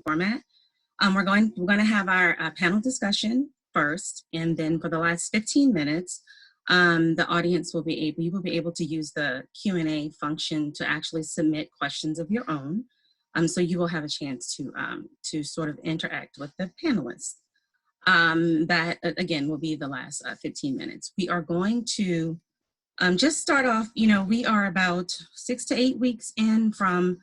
format. We're going to have our panel discussion first, and then for the last 15 minutes, the audience will be able to use the Q&A function to actually submit questions of your own. So you will have a chance to sort of interact with the panelists. That again will be the last 15 minutes. We are going to just start off, we are about 6 to 8 weeks in from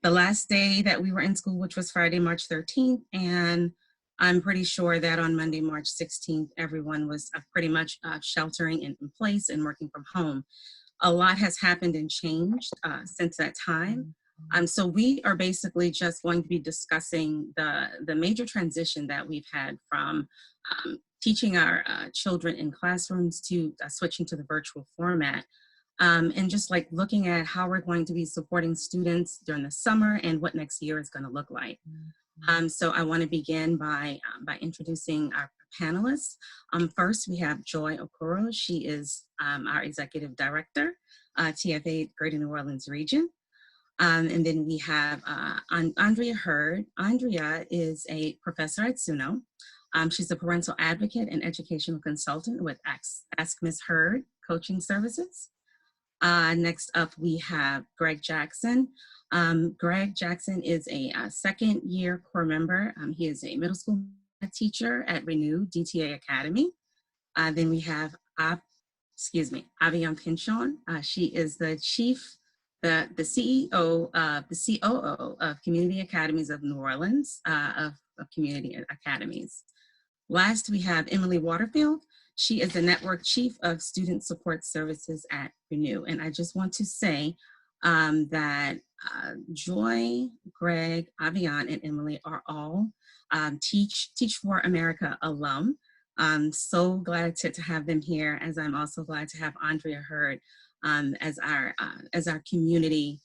the last day that we were in school, which was Friday, March 13th. And I'm pretty sure that on Monday, March 16th, everyone was pretty much sheltering in place and working from home. A lot has happened and changed since that time. So we are basically just going to be discussing the major transition that we've had from teaching our children in classrooms to switching to the virtual format. And just like looking at how we're going to be supporting students during the summer and what next year is going to look like. So I want to begin by introducing our panelists. First, we have Joy Okoro. She is our Executive Director, TFA Greater New Orleans Region. And then we have Andrea Heard. Andrea is a professor at SUNO. She's a parental advocate and educational consultant with Ask Ms. Heard Coaching Services. Next up, we have Greg Jackson. Greg Jackson is a second year core member. He is a middle school teacher at Renew DTA Academy. Then we have, Avione Pichon. She is the CEO of the COO of Community Academies of New Orleans, of Community Academies. Last, we have Emily Waterfield. She is the Network Chief of Student Support Services at Renew. And I just want to say that Joy, Greg, Avione, and Emily are all Teach for America alum. I'm so glad to have them here, as I'm also glad to have Andrea Heard as our community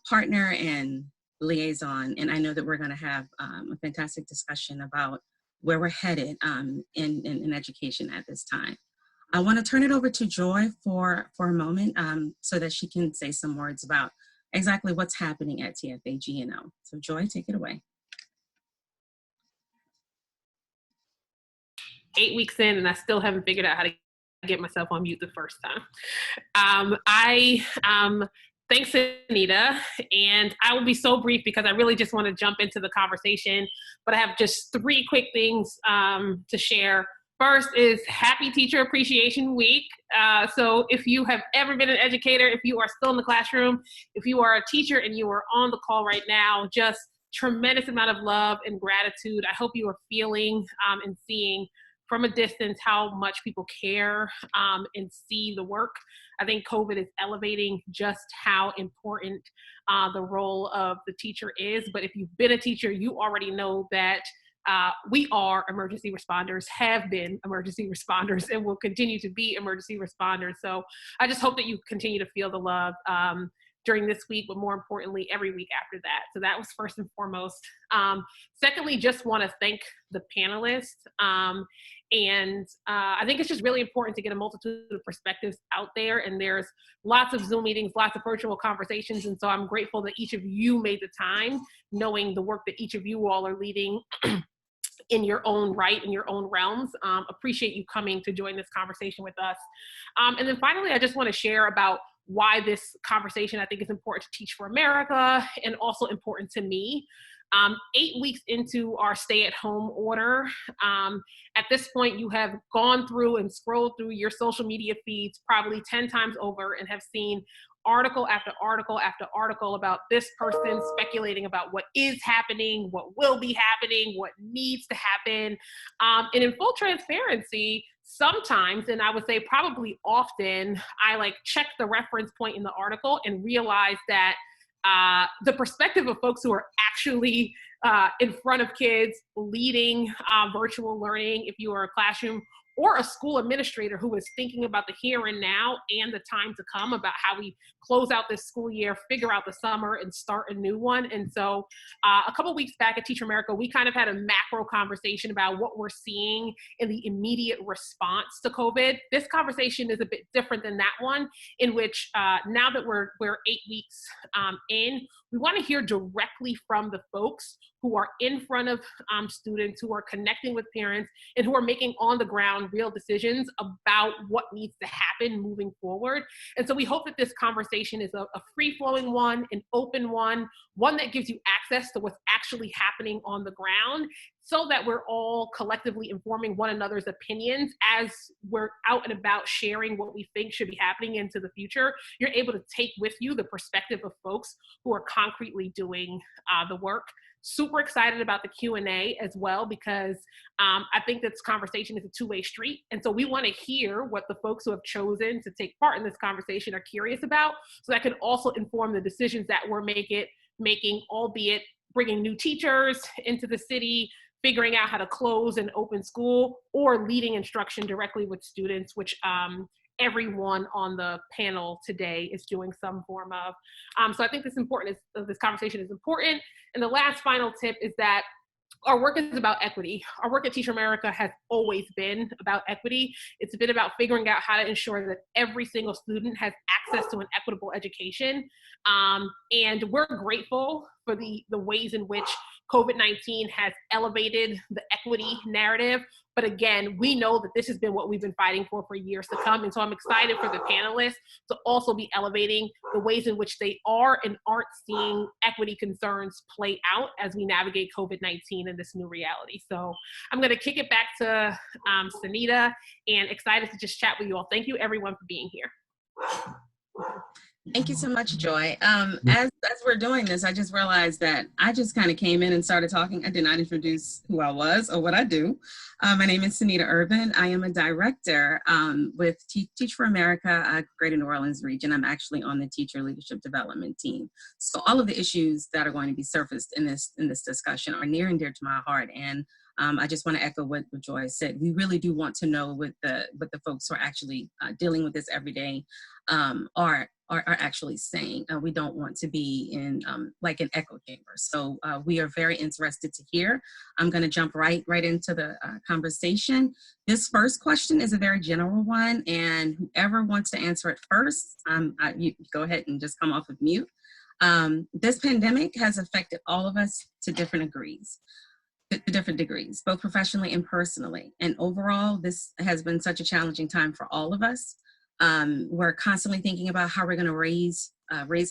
partner and liaison. And I know that we're going to have a fantastic discussion about where we're headed in education at this time. I want to turn it over to Joy for a moment so that she can say some words about exactly what's happening at TFA GNO. So Joy, take it away. 8 weeks in and I still haven't figured out how to get myself on mute the first time. Thanks, Anita, and I will be so brief because I really just want to jump into the conversation, but I have just 3 quick things to share. First is Happy Teacher Appreciation Week. So if you have ever been an educator, if you are still in the classroom, if you are a teacher and you are on the call right now, just tremendous amount of love and gratitude. I hope you are feeling and seeing from a distance how much people care and see the work. I think COVID is elevating just how important the role of the teacher is. But if you've been a teacher, you already know that we are emergency responders, have been emergency responders, and will continue to be emergency responders. So I just hope that you continue to feel the love during this week, but more importantly, every week after that. So that was first and foremost. Secondly, just want to thank the panelists. And I think it's just really important to get a multitude of perspectives out there. And there's lots of Zoom meetings, lots of virtual conversations. And so I'm grateful that each of you made the time, knowing the work that each of you all are leading in your own right, in your own realms. Appreciate you coming to join this conversation with us. And then finally, I just want to share about why this conversation I think is important to Teach for America and also important to me. 8 weeks into our stay-at-home order, at this point you have gone through and scrolled through your social media feeds probably 10 times over and have seen article after article after article about this person speculating about what is happening, what will be happening, what needs to happen. And in full transparency, sometimes, and I would say probably often, I check the reference point in the article and realize that the perspective of folks who are actually in front of kids leading virtual learning, if you are a classroom or a school administrator who is thinking about the here and now and the time to come, about how we close out this school year, figure out the summer, and start a new one. And so a couple weeks back at Teach America, we kind of had a macro conversation about what we're seeing in the immediate response to COVID. This conversation is a bit different than that one, in which now that we're 8 weeks in, we want to hear directly from the folks who are in front of students, who are connecting with parents, and who are making on the ground real decisions about what needs to happen moving forward. And so we hope that this conversation is a free-flowing one, an open one that gives you access to what's actually happening on the ground, so that we're all collectively informing one another's opinions as we're out and about sharing what we think should be happening into the future. You're able to take with you the perspective of folks who are concretely doing the work. Super excited about the Q&A as well, because I think this conversation is a two-way street. And so we want to hear what the folks who have chosen to take part in this conversation are curious about, so that can also inform the decisions that we're making, albeit bringing new teachers into the city, figuring out how to close and open school, or leading instruction directly with students, which everyone on the panel today is doing some form of. So I think this conversation is important. And the last final tip is that our work is about equity. Our work at Teach America has always been about equity. It's been about figuring out how to ensure that every single student has access to an equitable education. And we're grateful for the ways in which COVID-19 has elevated the equity narrative. But again, we know that this has been what we've been fighting for years to come. And so I'm excited for the panelists to also be elevating the ways in which they are and aren't seeing equity concerns play out as we navigate COVID-19 and this new reality. So I'm going to kick it back to Sunita, and excited to just chat with you all. Thank you everyone for being here. Thank you so much, Joy. As we're doing this, I just realized that I just kind of came in and started talking. I did not introduce who I was or what I do. My name is Sunita Urban. I am a director with Teach for America, Greater New Orleans region. I'm actually on the teacher leadership development team. So all of the issues that are going to be surfaced in this discussion are near and dear to my heart. And I just want to echo what Joy said. We really do want to know what the folks who are actually dealing with this every day are actually saying. We don't want to be in like an echo chamber. So we are very interested to hear. I'm going to jump right into the conversation. This first question is a very general one, and whoever wants to answer it first, you go ahead and just come off of mute. This pandemic has affected all of us to different degrees, both professionally and personally. And overall, this has been such a challenging time for all of us. We're constantly thinking about how we're going to raise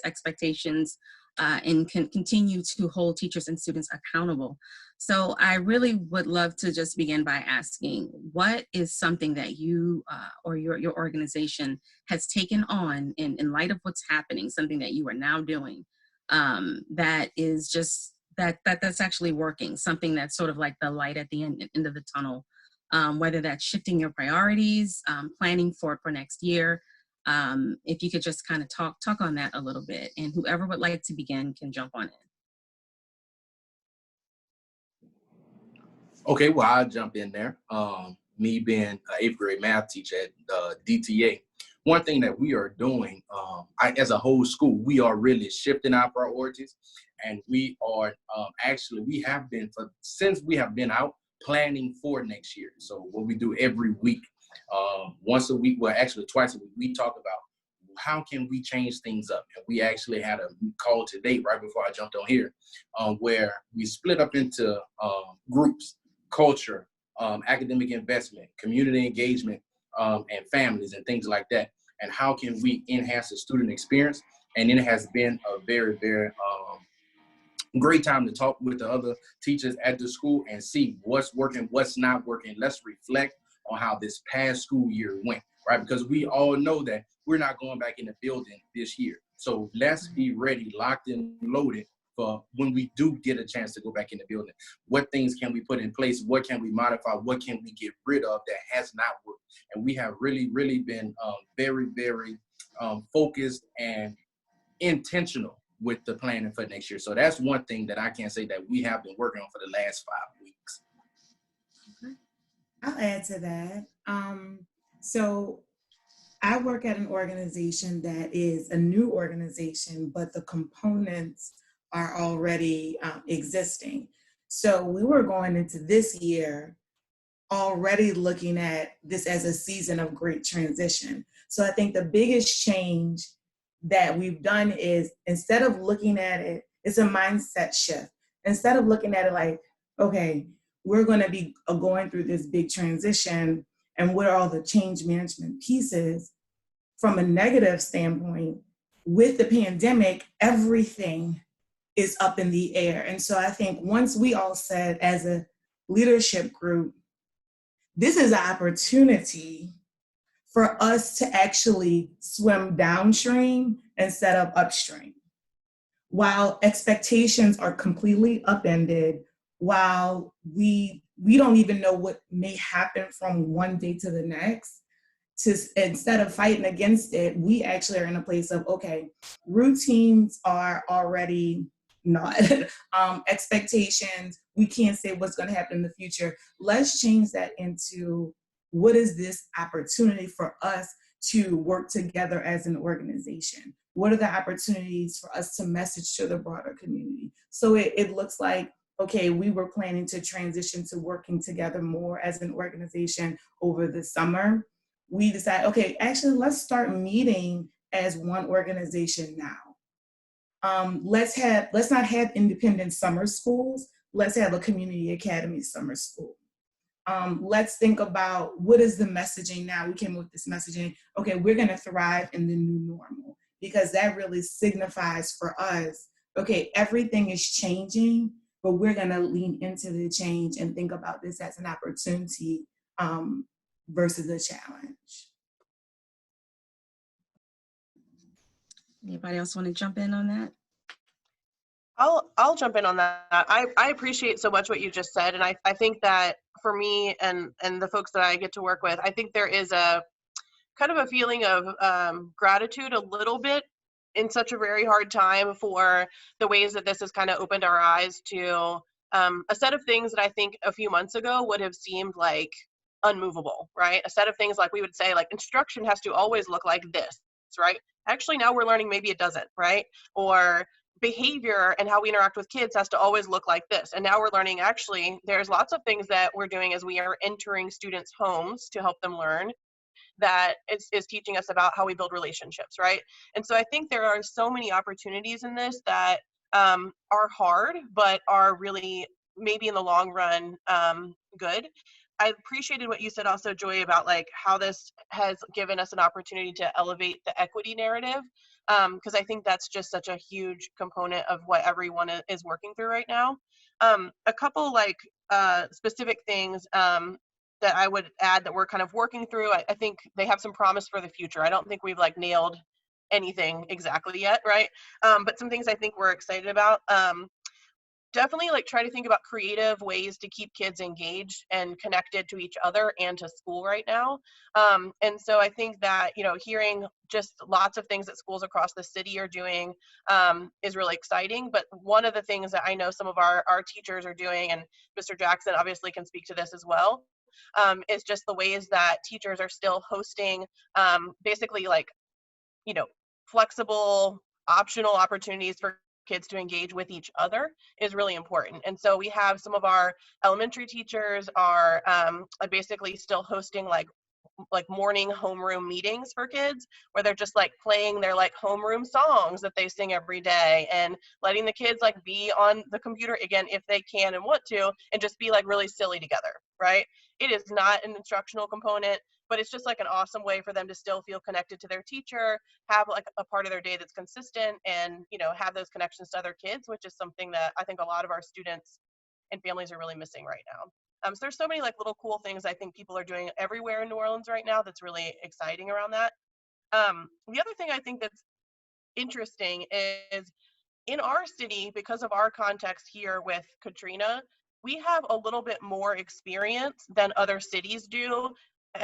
expectations and continue to hold teachers and students accountable. So I really would love to just begin by asking, what is something that you or your organization has taken on in light of what's happening, something that you are now doing that is just that's actually working, something that's sort of like the light at the end of the tunnel, whether that's shifting your priorities, planning for next year. If you could just kind of talk on that a little bit, and whoever would like to begin can jump on in. Okay, well, I'll jump in there. Me being an 8th grade math teacher at DTA, one thing that we are doing as a whole school, we are really shifting our priorities, and we are we have been, since we have been out, planning for next year. So what we do every week, once a week, well, actually twice a week, we talk about how can we change things up. And we actually had a call today right before I jumped on here, where we split up into groups: culture, academic investment, community engagement, and families and things like that. And how can we enhance the student experience? And it has been a very, very great time to talk with the other teachers at the school and see what's working, what's not working. Let's reflect on how this past school year went, right? Because we all know that we're not going back in the building this year. So let's be ready, locked and loaded for when we do get a chance to go back in the building. What things can we put in place? What can we modify? What can we get rid of that has not worked? And we have really, really been very, very focused and intentional with the planning for next year. So that's one thing that I can say that we have been working on for the last 5 weeks. Okay. I'll add to that. So I work at an organization that is a new organization, but the components are already existing. So we were going into this year already looking at this as a season of great transition. So I think the biggest change that we've done is, instead of looking at it, it's a mindset shift. Instead of looking at it like, okay, we're going to be going through this big transition and what are all the change management pieces, from a negative standpoint, with the pandemic, everything is up in the air. And so I think once we all said as a leadership group, this is an opportunity for us to actually swim downstream instead of upstream. While expectations are completely upended, while we don't even know what may happen from one day to the next, instead of fighting against it, we actually are in a place of, okay, routines are already not expectations. We can't say what's going to happen in the future. Let's change that into, what is this opportunity for us to work together as an organization? What are the opportunities for us to message to the broader community? So it looks like, okay, we were planning to transition to working together more as an organization over the summer. We decided, okay, actually, let's start meeting as one organization now. Let's not have independent summer schools. Let's have a community academy summer school. Let's think about, what is the messaging now? We came up with this messaging. Okay, we're going to thrive in the new normal, because that really signifies for us, okay, everything is changing, but we're going to lean into the change and think about this as an opportunity versus a challenge. Anybody else want to jump in on that? I'll jump in on that. I appreciate so much what you just said, and I think that for me and the folks that I get to work with, I think there is a kind of a feeling of gratitude a little bit in such a very hard time for the ways that this has kind of opened our eyes to a set of things that I think a few months ago would have seemed like unmovable, right? A set of things like we would say, like, instruction has to always look like this, right? Actually, now we're learning maybe it doesn't, right? Or behavior and how we interact with kids has to always look like this. And now we're learning, actually, there's lots of things that we're doing as we are entering students' homes to help them learn that is teaching us about how we build relationships, right? And so I think there are so many opportunities in this that are hard, but are really maybe in the long run good. I appreciated what you said also, Joy, about like how this has given us an opportunity to elevate the equity narrative, because I think that's just such a huge component of what everyone is working through right now. A couple like specific things that I would add that we're kind of working through. I think they have some promise for the future. I don't think we've like nailed anything exactly yet, right? But some things I think we're excited about. Definitely like try to think about creative ways to keep kids engaged and connected to each other and to school right now. And so I think that, you know, hearing just lots of things that schools across the city are doing is really exciting. But one of the things that I know some of our teachers are doing, and Mr. Jackson obviously can speak to this as well, is just the ways that teachers are still hosting basically like, you know, flexible, optional opportunities for kids to engage with each other is really important. And so we have some of our elementary teachers are basically still hosting like morning homeroom meetings for kids, where they're just like playing their like homeroom songs that they sing every day and letting the kids like be on the computer again if they can and want to, and just be like really silly together, right? It is not an instructional component, but it's just like an awesome way for them to still feel connected to their teacher, have like a part of their day that's consistent, and, you know, have those connections to other kids, which is something that I think a lot of our students and families are really missing right now. So there's so many like little cool things I think people are doing everywhere in New Orleans right now that's really exciting around that. The other thing I think that's interesting is in our city, because of our context here with Katrina, we have a little bit more experience than other cities do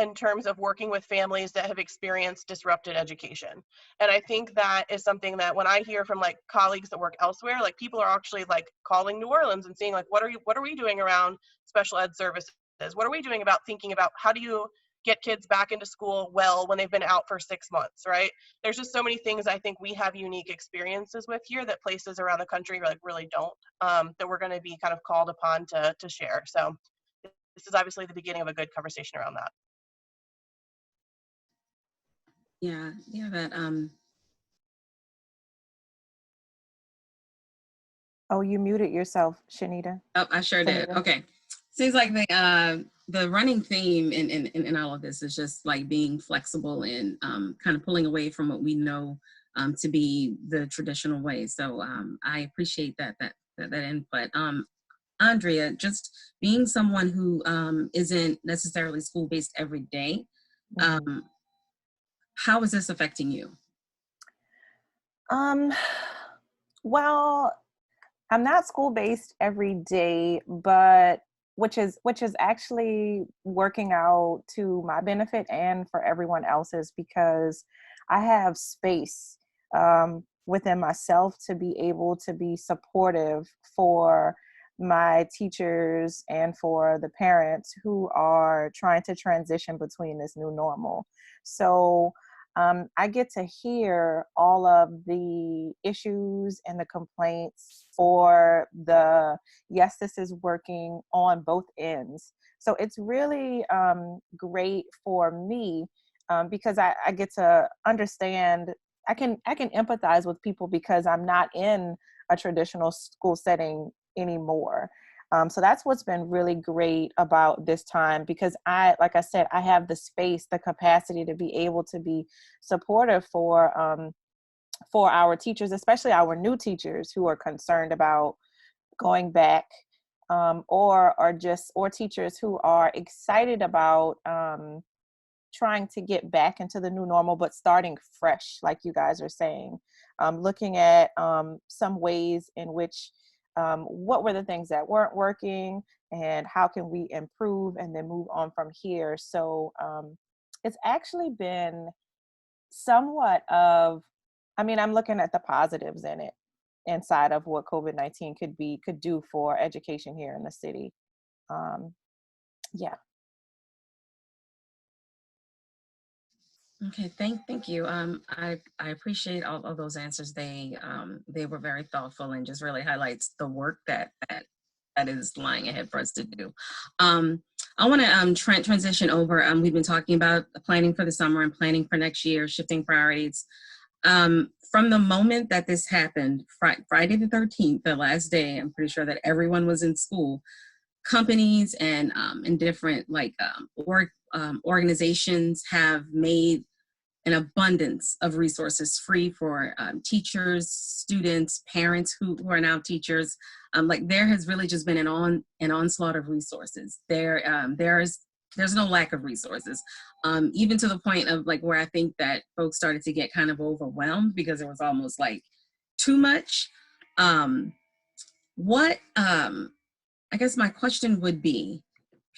in terms of working with families that have experienced disrupted education. And I think that is something that when I hear from like colleagues that work elsewhere, like people are actually like calling New Orleans and seeing like, what are we doing around special ed services? What are we doing about thinking about how do you get kids back into school well when they've been out for 6 months, right? There's just so many things I think we have unique experiences with here that places around the country like really don't, that we're going to be kind of called upon to share. So this is obviously the beginning of a good conversation around that. Yeah, that Oh, you muted yourself, Shanita. oh, I sure did. Shanita. Okay. Seems like the running theme in all of this is just like being flexible and kind of pulling away from what we know to be the traditional way. So I appreciate that input. Andrea, just being someone who isn't necessarily school-based every day, how is this affecting you? Well, I'm not school-based every day, but which is actually working out to my benefit and for everyone else's, because I have space within myself to be able to be supportive for my teachers and for the parents who are trying to transition between this new normal. So I get to hear all of the issues and the complaints, or the, yes, this is working on both ends. So it's really great for me because I get to understand, I can empathize with people because I'm not in a traditional school setting anymore. So that's what's been really great about this time, because like I said, I have the space, the capacity to be able to be supportive for our teachers, especially our new teachers who are concerned about going back, or teachers who are excited about trying to get back into the new normal, but starting fresh, like you guys are saying, looking at some ways in which what were the things that weren't working and how can we improve and then move on from here. So it's actually been somewhat of, I'm looking at the positives in it, inside of what COVID-19 could do for education here in the city. Yeah. Okay, thank you. I appreciate all of those answers. They were very thoughtful and just really highlights the work that is lying ahead for us to do. I want to transition over. We've been talking about planning for the summer and planning for next year, shifting priorities. From the moment that this happened, Friday the 13th, the last day, I'm pretty sure that everyone was in school. Companies and different organizations have made an abundance of resources free for teachers, students, parents who are now teachers. There has really just been an onslaught of resources. There's no lack of resources, even to the point of where I think that folks started to get kind of overwhelmed because it was almost like too much. I guess my question would be,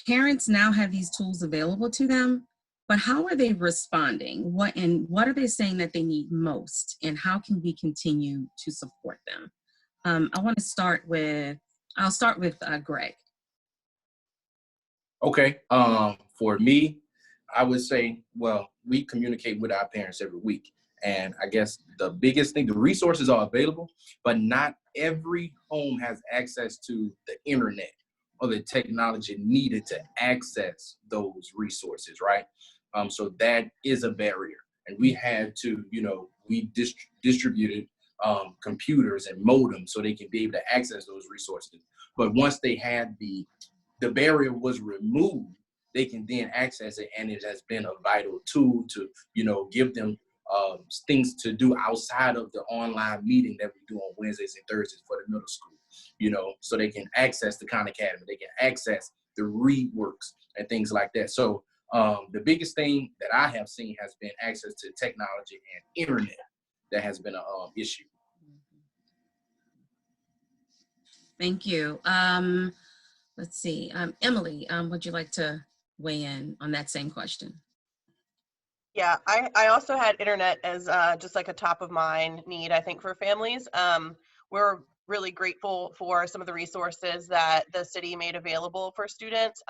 parents now have these tools available to them, but how are they responding? What are they saying that they need most, and how can we continue to support them? I'll start with Greg. Okay, for me, I would say, well, we communicate with our parents every week. And I guess the biggest thing, the resources are available, but not every home has access to the internet or the technology needed to access those resources, right? So that is a barrier. And we had to, we distributed computers and modems so they can be able to access those resources. But once they had the barrier was removed, they can then access it, and it has been a vital tool to, give them things to do outside of the online meeting that we do on Wednesdays and Thursdays for the middle school, so they can access the Khan Academy, they can access the ReadWorks and things like that. So the biggest thing that I have seen has been access to technology and internet that has been an issue. Thank you. Let's see, Emily, would you like to weigh in on that same question? Yeah, I also had internet as just like a top of mind need, I think, for families. We're really grateful for some of the resources that the city made available for students.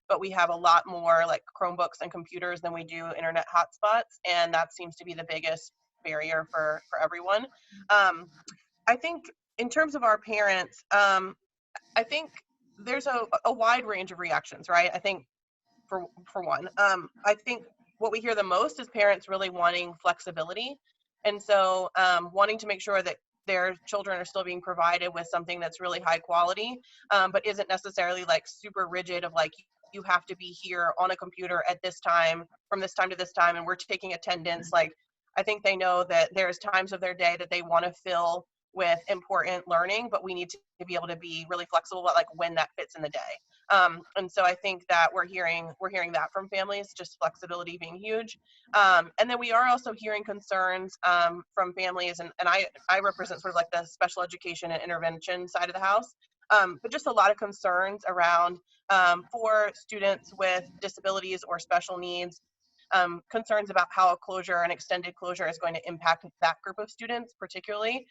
but we have a lot more like Chromebooks and computers than we do internet hotspots, and that seems to be the biggest barrier for everyone. I think in terms of our parents, I think there's a wide range of reactions, right? I think for one, I think what we hear the most is parents really wanting flexibility, and so wanting to make sure that their children are still being provided with something that's really high quality, but isn't necessarily like super rigid of like, you have to be here on a computer at this time from this time to this time and we're taking attendance. Like, I think they know that there's times of their day that they want to fill with important learning, but we need to be able to be really flexible about like when that fits in the day. And so I think that we're hearing that from families, just flexibility being huge. And then we are also hearing concerns from families, and I represent sort of like the special education and intervention side of the house, but just a lot of concerns around for students with disabilities or special needs, concerns about how a closure, an extended closure, is going to impact that group of students particularly,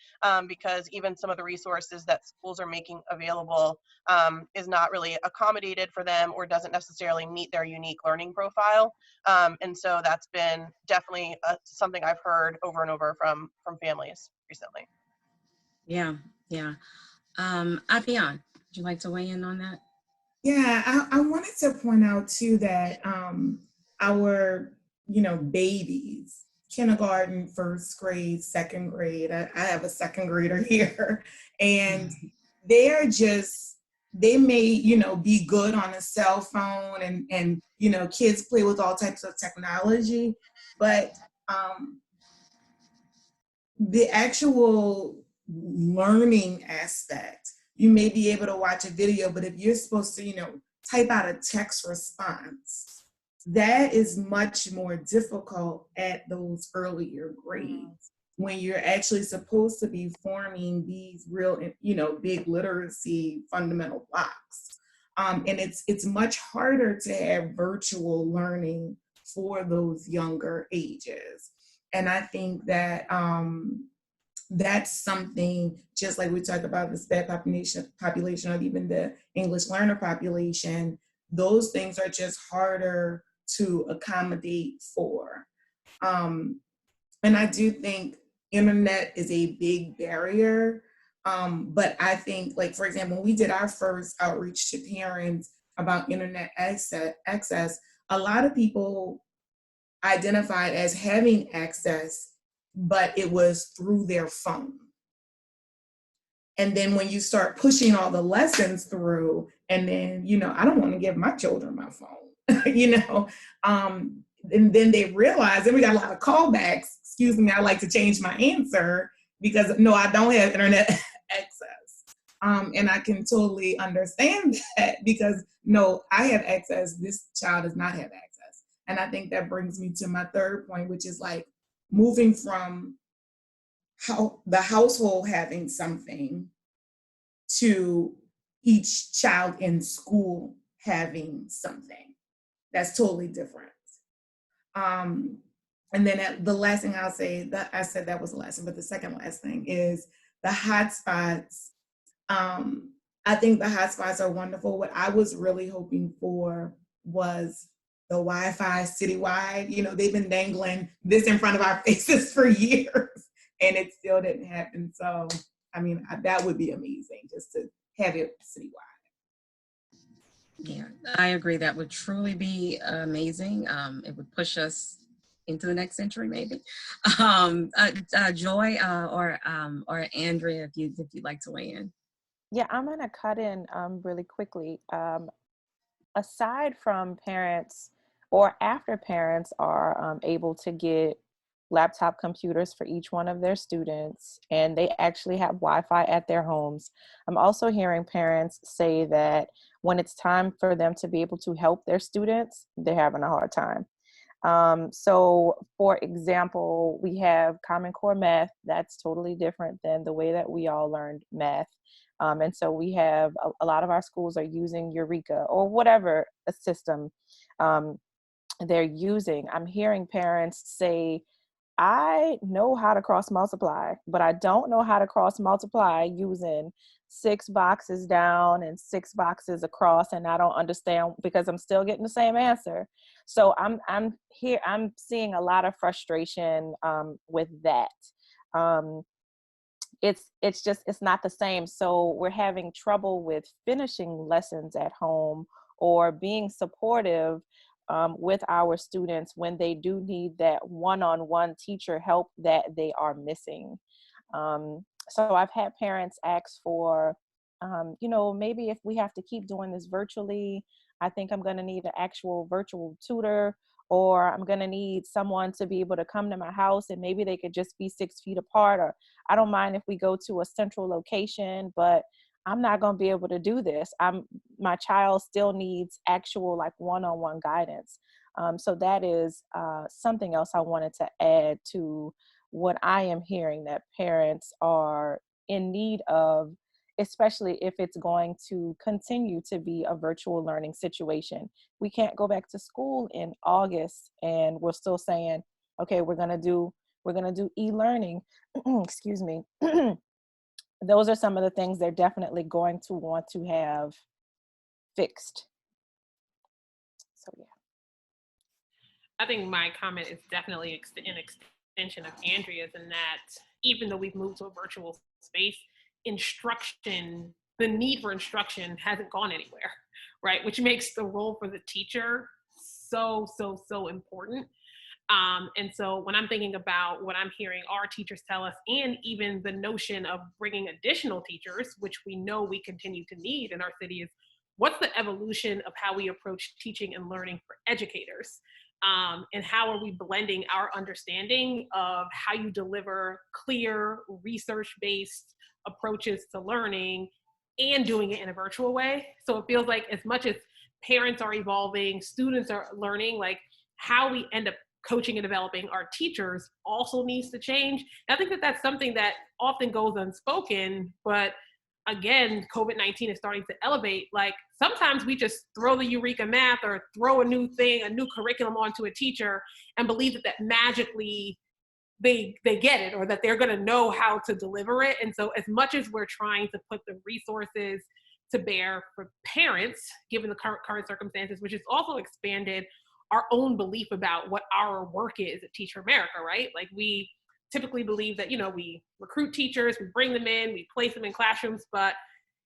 because even some of the resources that schools are making available is not really accommodated for them or doesn't necessarily meet their unique learning profile. And so that's been definitely something I've heard over and over from families recently. Yeah, yeah. Avione, would you like to weigh in on that? Yeah, I wanted to point out too that our, babies, kindergarten, first grade, second grade, I have a second grader here, and they may, be good on a cell phone and kids play with all types of technology, but the actual learning aspect, you may be able to watch a video, but if you're supposed to, type out a text response, that is much more difficult at those earlier grades when you're actually supposed to be forming these real, big literacy fundamental blocks. And it's much harder to have virtual learning for those younger ages. And I think that that's something, just like we talked about the SPED population or even the English learner population, those things are just harder to accommodate for. And I do think internet is a big barrier. But I think, like, for example, when we did our first outreach to parents about internet access, a lot of people identified as having access, but it was through their phone. And then when you start pushing all the lessons through, and then, I don't want to give my children my phone, and then they realize, and we got a lot of callbacks, excuse me, I like to change my answer because no, I don't have internet access. And I can totally understand that because no, I have access, this child does not have access. And I think that brings me to my third point, which is like moving from how the household having something to each child in school having something. That's totally different. And then the last thing I'll say, that I said that was the last thing, but the second last thing is the hotspots. I think the hotspots are wonderful. What I was really hoping for was the Wi-Fi citywide. They've been dangling this in front of our faces for years, and it still didn't happen. So, that would be amazing just to have it citywide. Yeah, I agree. That would truly be amazing. It would push us into the next century, maybe. Joy or Andrea, if you'd like to weigh in. Yeah, I'm gonna cut in really quickly. Aside from parents, or after parents are able to get laptop computers for each one of their students, and they actually have Wi-Fi at their homes, I'm also hearing parents say that when it's time for them to be able to help their students, they're having a hard time. So for example, we have Common Core Math. That's totally different than the way that we all learned math. And so we have a lot of our schools are using Eureka or whatever a system they're using. I'm hearing parents say, I know how to cross multiply, but I don't know how to cross multiply using 6 boxes down and 6 boxes across, and I don't understand because I'm still getting the same answer. So I'm seeing a lot of frustration with that. It's not the same. So we're having trouble with finishing lessons at home or being supportive with our students when they do need that one-on-one teacher help that they are missing. So I've had parents ask for, maybe if we have to keep doing this virtually, I think I'm going to need an actual virtual tutor, or I'm going to need someone to be able to come to my house and maybe they could just be 6 feet apart, or I don't mind if we go to a central location, but I'm not going to be able to do this. My child still needs actual like one-on-one guidance. So that is something else I wanted to add to what I am hearing that parents are in need of, especially if it's going to continue to be a virtual learning situation. We can't go back to school in August and we're still saying, okay, we're going to do e-learning. Excuse me. Those are some of the things they're definitely going to want to have fixed. So yeah. I think my comment is definitely an extension of Andrea's, in that even though we've moved to a virtual space, instruction, the need for instruction hasn't gone anywhere, right? Which makes the role for the teacher so important. And so when I'm thinking about what I'm hearing our teachers tell us, and even the notion of bringing additional teachers, which we know we continue to need in our city, is what's the evolution of how we approach teaching and learning for educators? And how are we blending our understanding of how you deliver clear, research-based approaches to learning and doing it in a virtual way? So it feels like as much as parents are evolving, students are learning, like how we end up coaching and developing our teachers also needs to change. And I think that that's something that often goes unspoken, but again, COVID-19 is starting to elevate. Like sometimes we just throw the Eureka Math or throw a new curriculum onto a teacher and believe that magically they get it, or that they're going to know how to deliver it. And so as much as we're trying to put the resources to bear for parents, given the current circumstances, which has also expanded our own belief about what our work is at Teach for America, right? Like we typically believe that, we recruit teachers, we bring them in, we place them in classrooms, but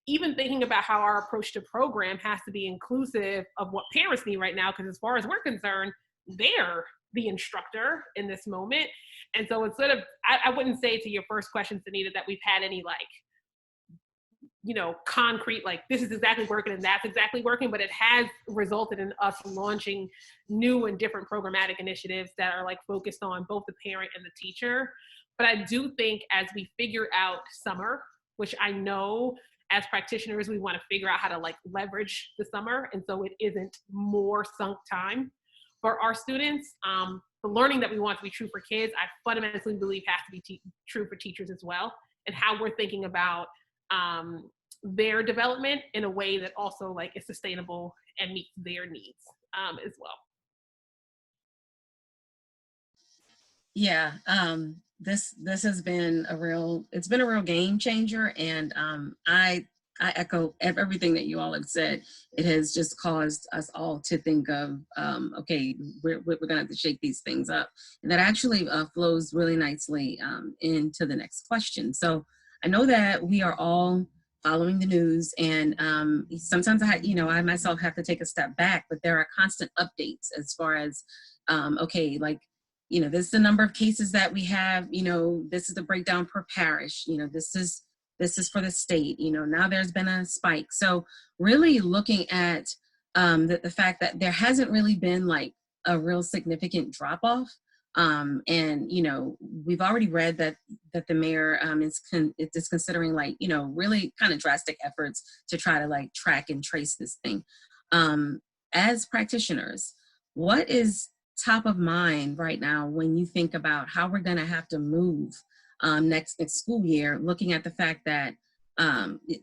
even thinking about how our approach to program has to be inclusive of what parents need right now, because as far as we're concerned, they're the instructor in this moment. And so it's sort of, I wouldn't say to your first question, Sunita, that we've had any concrete, like this is exactly working and that's exactly working, but it has resulted in us launching new and different programmatic initiatives that are like focused on both the parent and the teacher. But I do think as we figure out summer, which I know as practitioners, we want to figure out how to like leverage the summer. And so it isn't more sunk time for our students. The learning that we want to be true for kids, I fundamentally believe has to be true for teachers as well, and how we're thinking about their development in a way that also like is sustainable and meets their needs as well. Yeah, this has been a real game changer, and I echo everything that you all have said. It has just caused us all to think of, okay, we're gonna have to shake these things up. And that actually flows really nicely into the next question. So I know that we are all following the news, and sometimes I myself have to take a step back, but there are constant updates as far as, okay, like, this is the number of cases that we have, this is the breakdown per parish, this is for the state, now there's been a spike. So really looking at the fact that there hasn't really been like a real significant drop off. And, we've already read that the mayor is considering like, really kind of drastic efforts to try to like track and trace this thing. As practitioners, what is top of mind right now when you think about how we're going to have to move next school year, looking at the fact that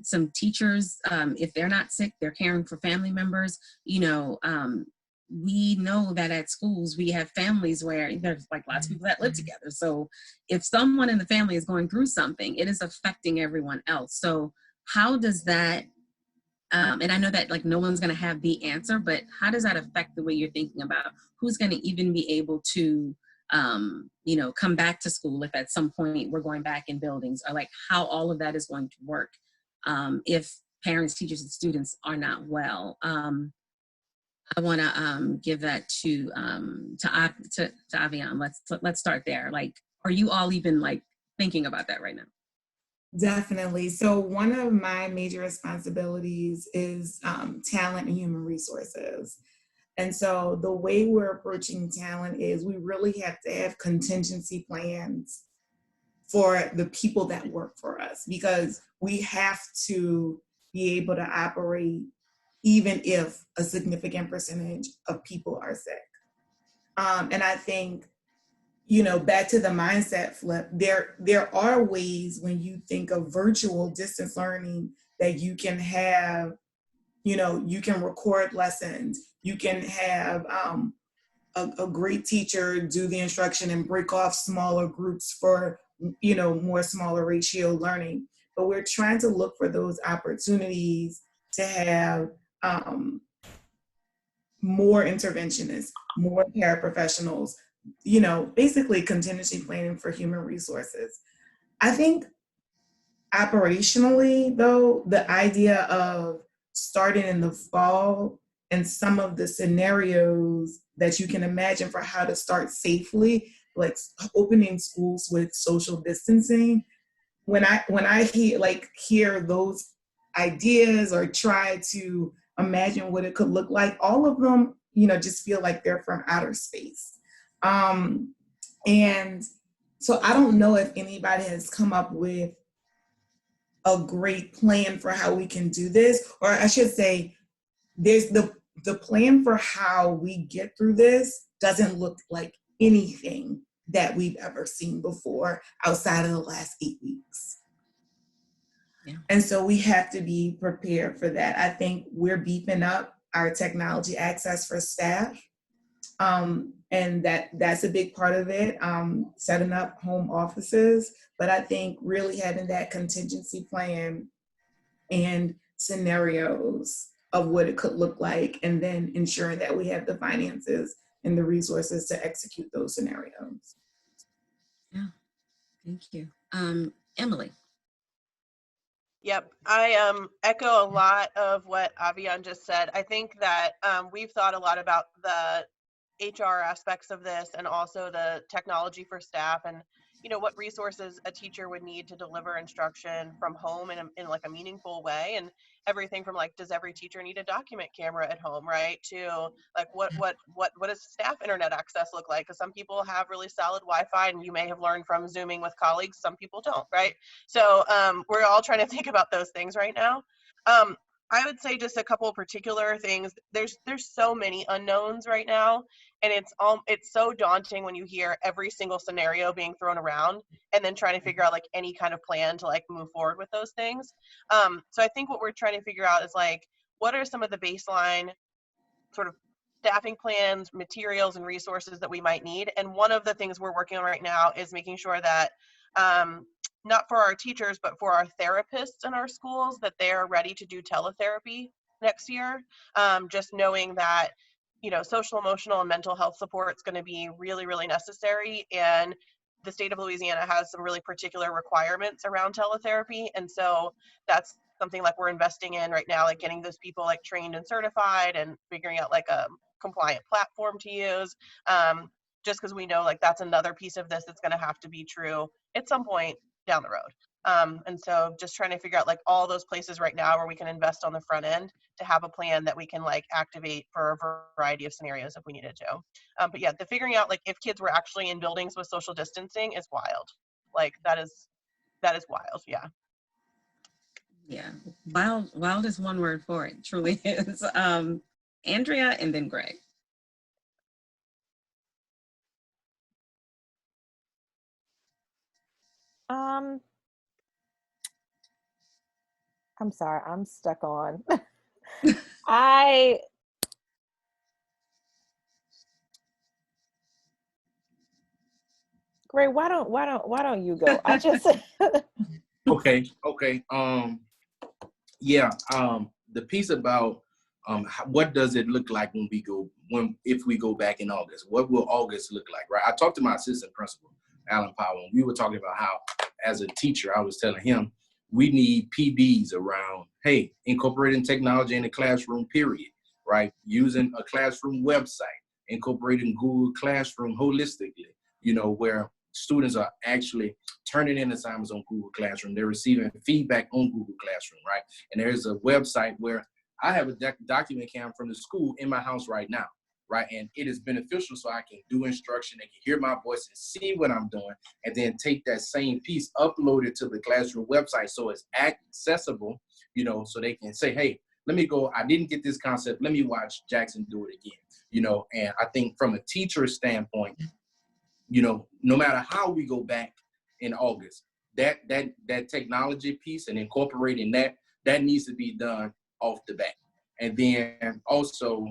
some teachers, if they're not sick, they're caring for family members, we know that at schools we have families where there's like lots of people that live together. So if someone in the family is going through something, it is affecting everyone else. So how does that, and I know that like no one's going to have the answer, but how does that affect the way you're thinking about who's going to even be able to, come back to school if at some point we're going back in buildings, or like how all of that is going to work if parents, teachers, and students are not well? I want to give that to Avione. Let's start there. Like, are you all even like thinking about that right now? Definitely. So one of my major responsibilities is talent and human resources. And so the way we're approaching talent is we really have to have contingency plans for the people that work for us, because we have to be able to operate even if a significant percentage of people are sick. And I think, back to the mindset flip, there are ways when you think of virtual distance learning that you can have, you can record lessons, you can have a great teacher do the instruction and break off smaller groups for, more smaller ratio learning. But we're trying to look for those opportunities to have more interventionists, more paraprofessionals, basically contingency planning for human resources. I think operationally, though, the idea of starting in the fall and some of the scenarios that you can imagine for how to start safely, like opening schools with social distancing, when I hear those ideas or try to imagine what it could look like, all of them, just feel like they're from outer space. And so I don't know if anybody has come up with a great plan for how we can do this, or I should say, there's the plan for how we get through this doesn't look like anything that we've ever seen before outside of the last 8 weeks. Yeah. And so we have to be prepared for that. I think we're beefing up our technology access for staff. And that's a big part of it, setting up home offices. But I think really having that contingency plan and scenarios of what it could look like, and then ensuring that we have the finances and the resources to execute those scenarios. Yeah, thank you. Emily. Yep, I echo a lot of what Avione just said. I think that we've thought a lot about the HR aspects of this, and also the technology for staff, and what resources a teacher would need to deliver instruction from home in like a meaningful way, and everything from like, does every teacher need a document camera at home, right, to like what does staff internet access look like, because some people have really solid Wi-Fi, and you may have learned from Zooming with colleagues, some people don't, right? So we're all trying to think about those things right now. I would say just a couple of particular things. There's so many unknowns right now, and it's so daunting when you hear every single scenario being thrown around, and then trying to figure out like any kind of plan to like move forward with those things. So I think what we're trying to figure out is like, what are some of the baseline sort of staffing plans, materials, and resources that we might need. And one of the things we're working on right now is making sure that not for our teachers, but for our therapists in our schools, that they are ready to do teletherapy next year. Just knowing that, social, emotional, and mental health support is going to be really, really necessary. And the state of Louisiana has some really particular requirements around teletherapy. And so that's something like we're investing in right now, like getting those people like trained and certified, and figuring out like a compliant platform to use. Just because we know like that's another piece of this that's going to have to be true at some point down the road. And so just trying to figure out like all those places right now where we can invest on the front end to have a plan that we can like activate for a variety of scenarios if we needed to. But yeah, the figuring out like if kids were actually in buildings with social distancing is wild. Like that is wild. Yeah. Yeah, wild is one word for it. Truly is. Andrea, and then Greg. I'm sorry, I'm stuck on. Greg, why don't you go? I just Okay. Yeah, the piece about what does it look like if we go back in August? What will August look like, right? I talked to my assistant principal, Alan Powell, and we were talking about how, as a teacher, I was telling him we need PDs around, hey, incorporating technology in the classroom, period, right? Using a classroom website, incorporating Google Classroom holistically, where students are actually turning in assignments on Google Classroom. They're receiving feedback on Google Classroom, right? And there's a website where I have a document cam from the school in my house right now, right? And it is beneficial so I can do instruction, they can hear my voice and see what I'm doing, and then take that same piece, upload it to the classroom website so it's accessible, so they can say, hey, let me go, I didn't get this concept, let me watch Jackson do it again, and I think from a teacher standpoint, no matter how we go back in August, that technology piece and incorporating that needs to be done off the bat. And then also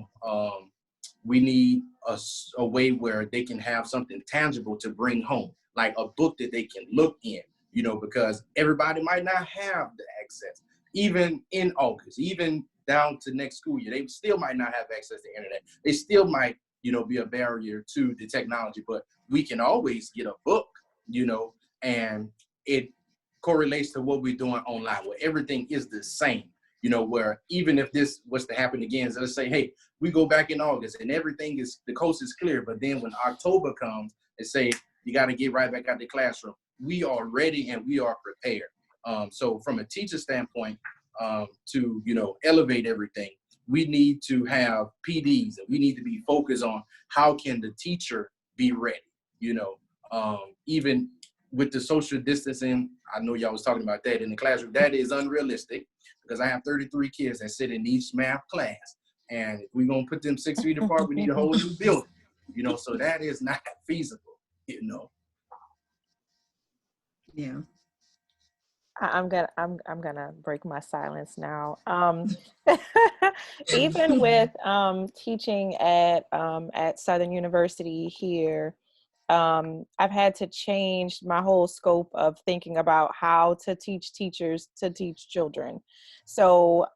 we need a way where they can have something tangible to bring home, like a book that they can look in, because everybody might not have the access, even in August, even down to next school year, they still might not have access to the internet. They still might, be a barrier to the technology, but we can always get a book, and it correlates to what we're doing online, where everything is the same, where even if this was to happen again, so let's say, hey, we go back in August and the coast is clear, but then when October comes and say, you got to get right back out the classroom, we are ready and we are prepared. So from a teacher standpoint, to, elevate everything, we need to have PDs and we need to be focused on how can the teacher be ready, even with the social distancing. I know y'all was talking about that in the classroom. That is unrealistic because I have 33 kids that sit in each math class. And if we're going to put them 6 feet apart, we need a whole new building, so that is not feasible, Yeah. I'm gonna break my silence now. Even with teaching at Southern University here, I've had to change my whole scope of thinking about how to teach teachers to teach children. So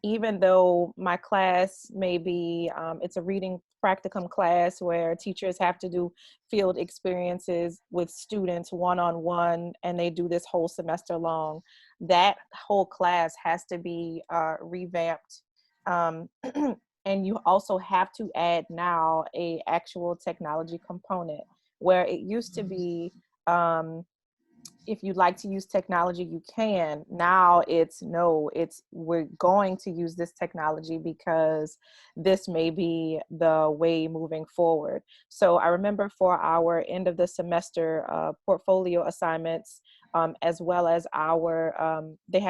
even though my class may be, it's a reading practicum class where teachers have to do field experiences with students one-on-one, and they do this whole semester long, that whole class has to be revamped. And you also have to add now a actual technology component, where it used to be, if you'd like to use technology, you can. Now we're going to use this technology because this may be the way moving forward. So I remember for our end of the semester portfolio assignments, as well as our, they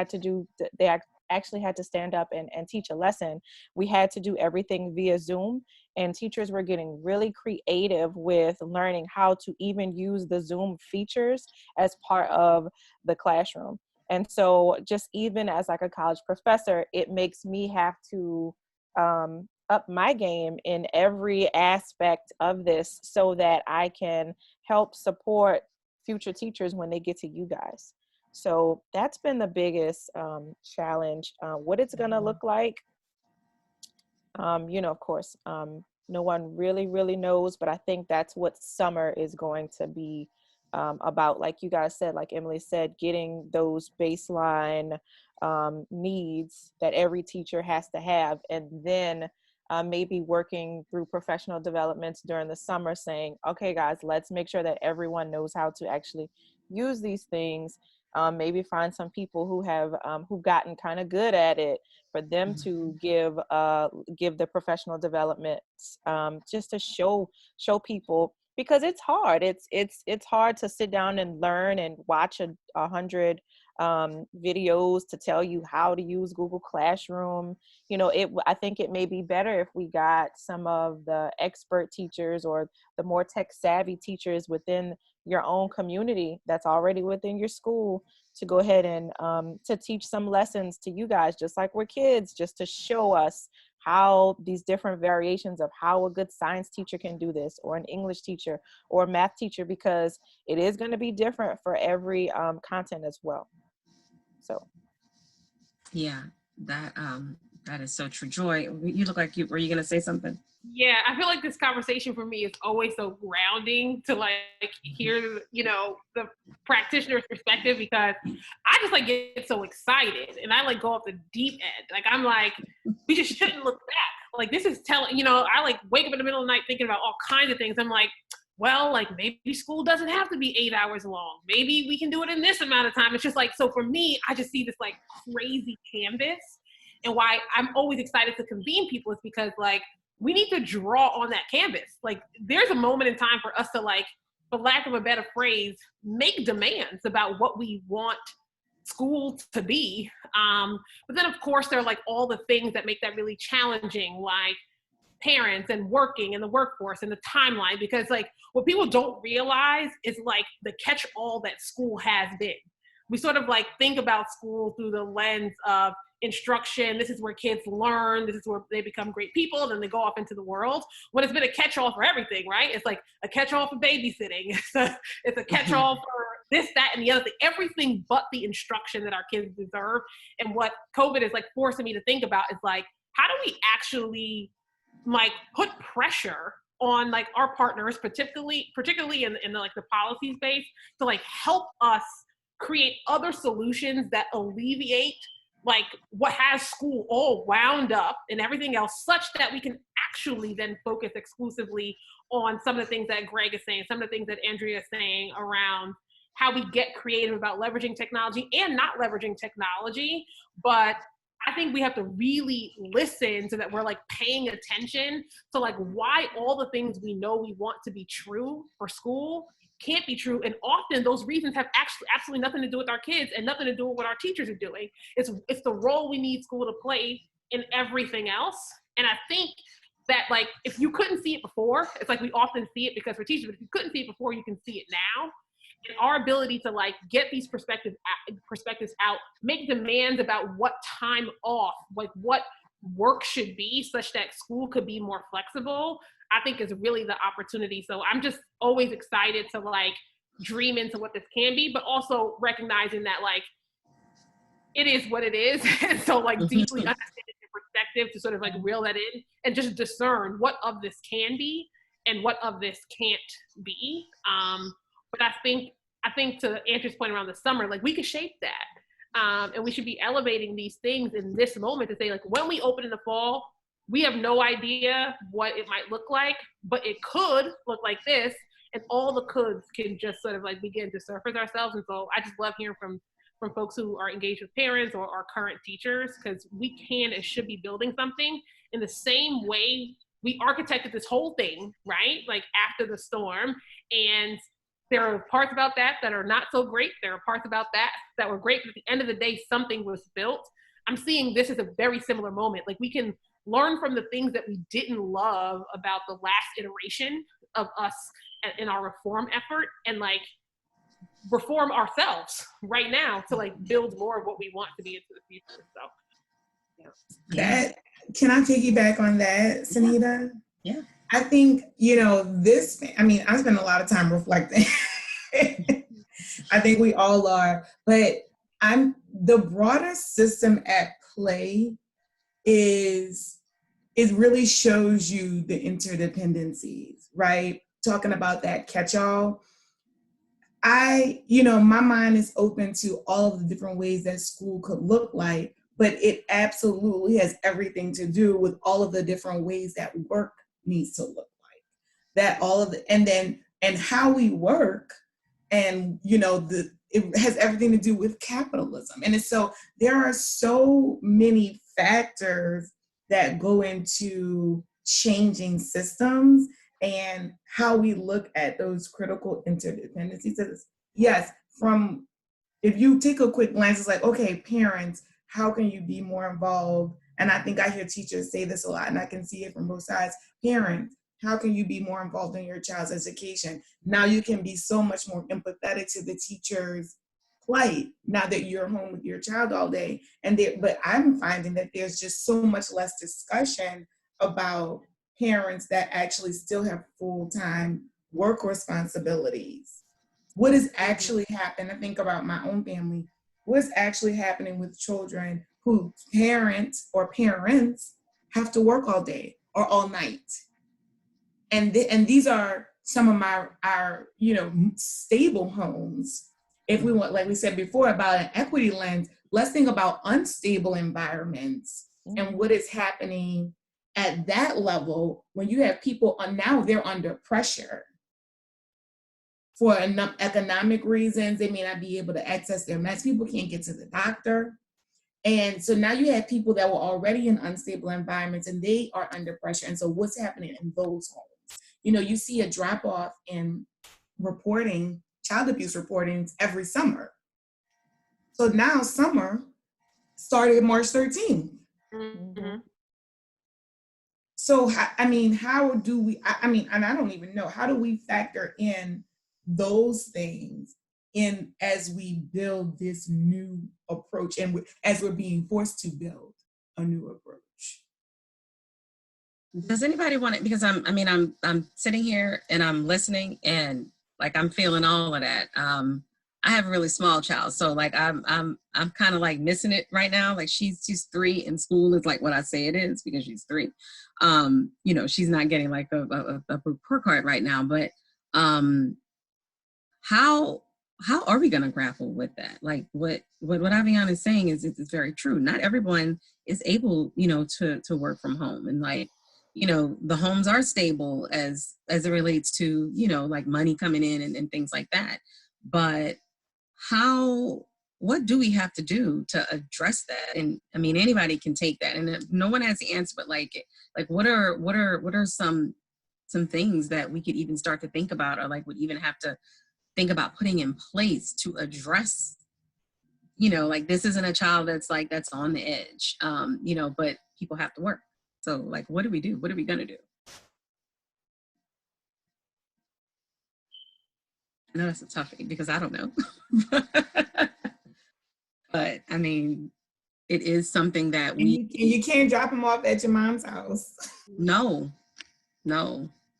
actually had to stand up and teach a lesson. We had to do everything via Zoom, and teachers were getting really creative with learning how to even use the Zoom features as part of the classroom. And so just even as like a college professor, it makes me have to up my game in every aspect of this so that I can help support future teachers when they get to you guys. So that's been the biggest challenge. What it's gonna look like, of course, no one really knows, but I think that's what summer is going to be about. Like you guys said, like Emily said, getting those baseline needs that every teacher has to have, and then maybe working through professional developments during the summer saying, okay guys, let's make sure that everyone knows how to actually use these things. Maybe find some people who have who've gotten kind of good at it, for them to give the professional development, just to show people, because it's hard. It's hard to sit down and learn and watch 100 videos to tell you how to use Google Classroom. I think it may be better if we got some of the expert teachers or the more tech savvy teachers within your own community that's already within your school to go ahead and to teach some lessons to you guys, just like we're kids, just to show us how these different variations of how a good science teacher can do this, or an English teacher or a math teacher, because it is going to be different for every content as well. So yeah, That is so true. Joy, you look like were you gonna say something? Yeah, I feel like this conversation for me is always so grounding to like hear, the practitioner's perspective, because I just like get so excited and I like go off the deep end. Like I'm like, we just shouldn't look back. Like this is telling, I like wake up in the middle of the night thinking about all kinds of things. I'm like, well, like maybe school doesn't have to be 8 hours long. Maybe we can do it in this amount of time. It's just like, so for me, I just see this like crazy canvas. And why I'm always excited to convene people is because like, we need to draw on that canvas. Like there's a moment in time for us to like, for lack of a better phrase, make demands about what we want school to be. But then of course there are like all the things that make that really challenging, like parents and working and the workforce and the timeline, because like what people don't realize is like the catch-all that school has been. We sort of like think about school through the lens of instruction. This is where kids learn. This is where they become great people. Then they go off into the world. When it's been a catch-all for everything, right? It's like a catch-all for babysitting. It's a catch-all for this, that, and the other thing. Everything but the instruction that our kids deserve. And what COVID is like forcing me to think about is like, how do we actually like put pressure on like our partners, particularly in the like the policy space, to like help us create other solutions that alleviate like what has school all wound up and everything else, such that we can actually then focus exclusively on some of the things that Greg is saying, some of the things that Andrea is saying around how we get creative about leveraging technology and not leveraging technology. But I think we have to really listen so that we're like paying attention to like why all the things we know we want to be true for school can't be true. And often those reasons have actually absolutely nothing to do with our kids and nothing to do with what our teachers are doing. It's the role we need school to play in everything else. And I think that like, if you couldn't see it before, it's like we often see it because we're teachers, but if you couldn't see it before, you can see it now. And our ability to like get these perspectives out, make demands about what time off, like what work should be such that school could be more flexible, I think is really the opportunity. So I'm just always excited to like dream into what this can be, but also recognizing that like it is what it is. And so like deeply understanding your perspective to sort of like reel that in and just discern what of this can be and what of this can't be. But I think to Andrew's point around the summer, like we could shape that. And we should be elevating these things in this moment to say like, when we open in the fall, we have no idea what it might look like, but it could look like this, and all the coulds can just sort of like begin to surface ourselves. And so I just love hearing from folks who are engaged with parents or our current teachers, because we can and should be building something in the same way we architected this whole thing, right? Like after the storm. And there are parts about that are not so great. There are parts about that were great, but at the end of the day, something was built. I'm seeing this as a very similar moment. Like we can learn from the things that we didn't love about the last iteration of us in our reform effort and like reform ourselves right now to like build more of what we want to be into the future. So that, can I piggyback on that, Sunita? Yeah. I think, I spend a lot of time reflecting. I think we all are, but the broader system at play it really shows you the interdependencies, right? Talking about that catch-all. My mind is open to all of the different ways that school could look like, but it absolutely has everything to do with all of the different ways that work needs to look like. That all of the, and how we work, and it has everything to do with capitalism. And so there are so many factors that go into changing systems and how we look at those critical interdependencies. Yes, if you take a quick glance, it's like, okay, parents, how can you be more involved? And I think I hear teachers say this a lot, and I can see it from both sides. Parents, how can you be more involved in your child's education? Now you can be so much more empathetic to the teacher's plight now that you're home with your child all day. But I'm finding that there's just so much less discussion about parents that actually still have full-time work responsibilities. What is actually happening? I think about my own family. What's actually happening with children whose parents or parents have to work all day or all night. And these are some of our stable homes. If we want, like we said before, about an equity lens, let's think about unstable environments and what is happening at that level when you have people now they're under pressure for economic reasons. They may not be able to access their meds. People can't get to the doctor. And so now you have people that were already in unstable environments and they are under pressure. And so what's happening in those homes? You see a drop off in reporting, child abuse reportings every summer. So now summer started March 13th. Mm-hmm. So, how do we, and I don't even know, how do we factor in those things in as we build this new approach and as we're being forced to build a new approach? Does anybody want it? Because I'm sitting here and I'm listening and like I'm feeling all of that. I have a really small child, so like I'm kind of like missing it right now. Like she's 3 and school is like what I say it is because she's 3. She's not getting like a report card right now. But how are we going to grapple with that? Like what Avione is saying is it's very true. Not everyone is able to work from home, and like the homes are stable as it relates to like money coming in and things like that. But what do we have to do to address that? And I mean, anybody can take that, and no one has the answer. But like what are some things that we could even start to think about, or like would even have to think about putting in place to address? Like this isn't a child that's on the edge, but people have to work. So like, what do we do? What are we gonna do? I know that's a toughie because I don't know. But I mean, it is something that you can't drop them off at your mom's house. No,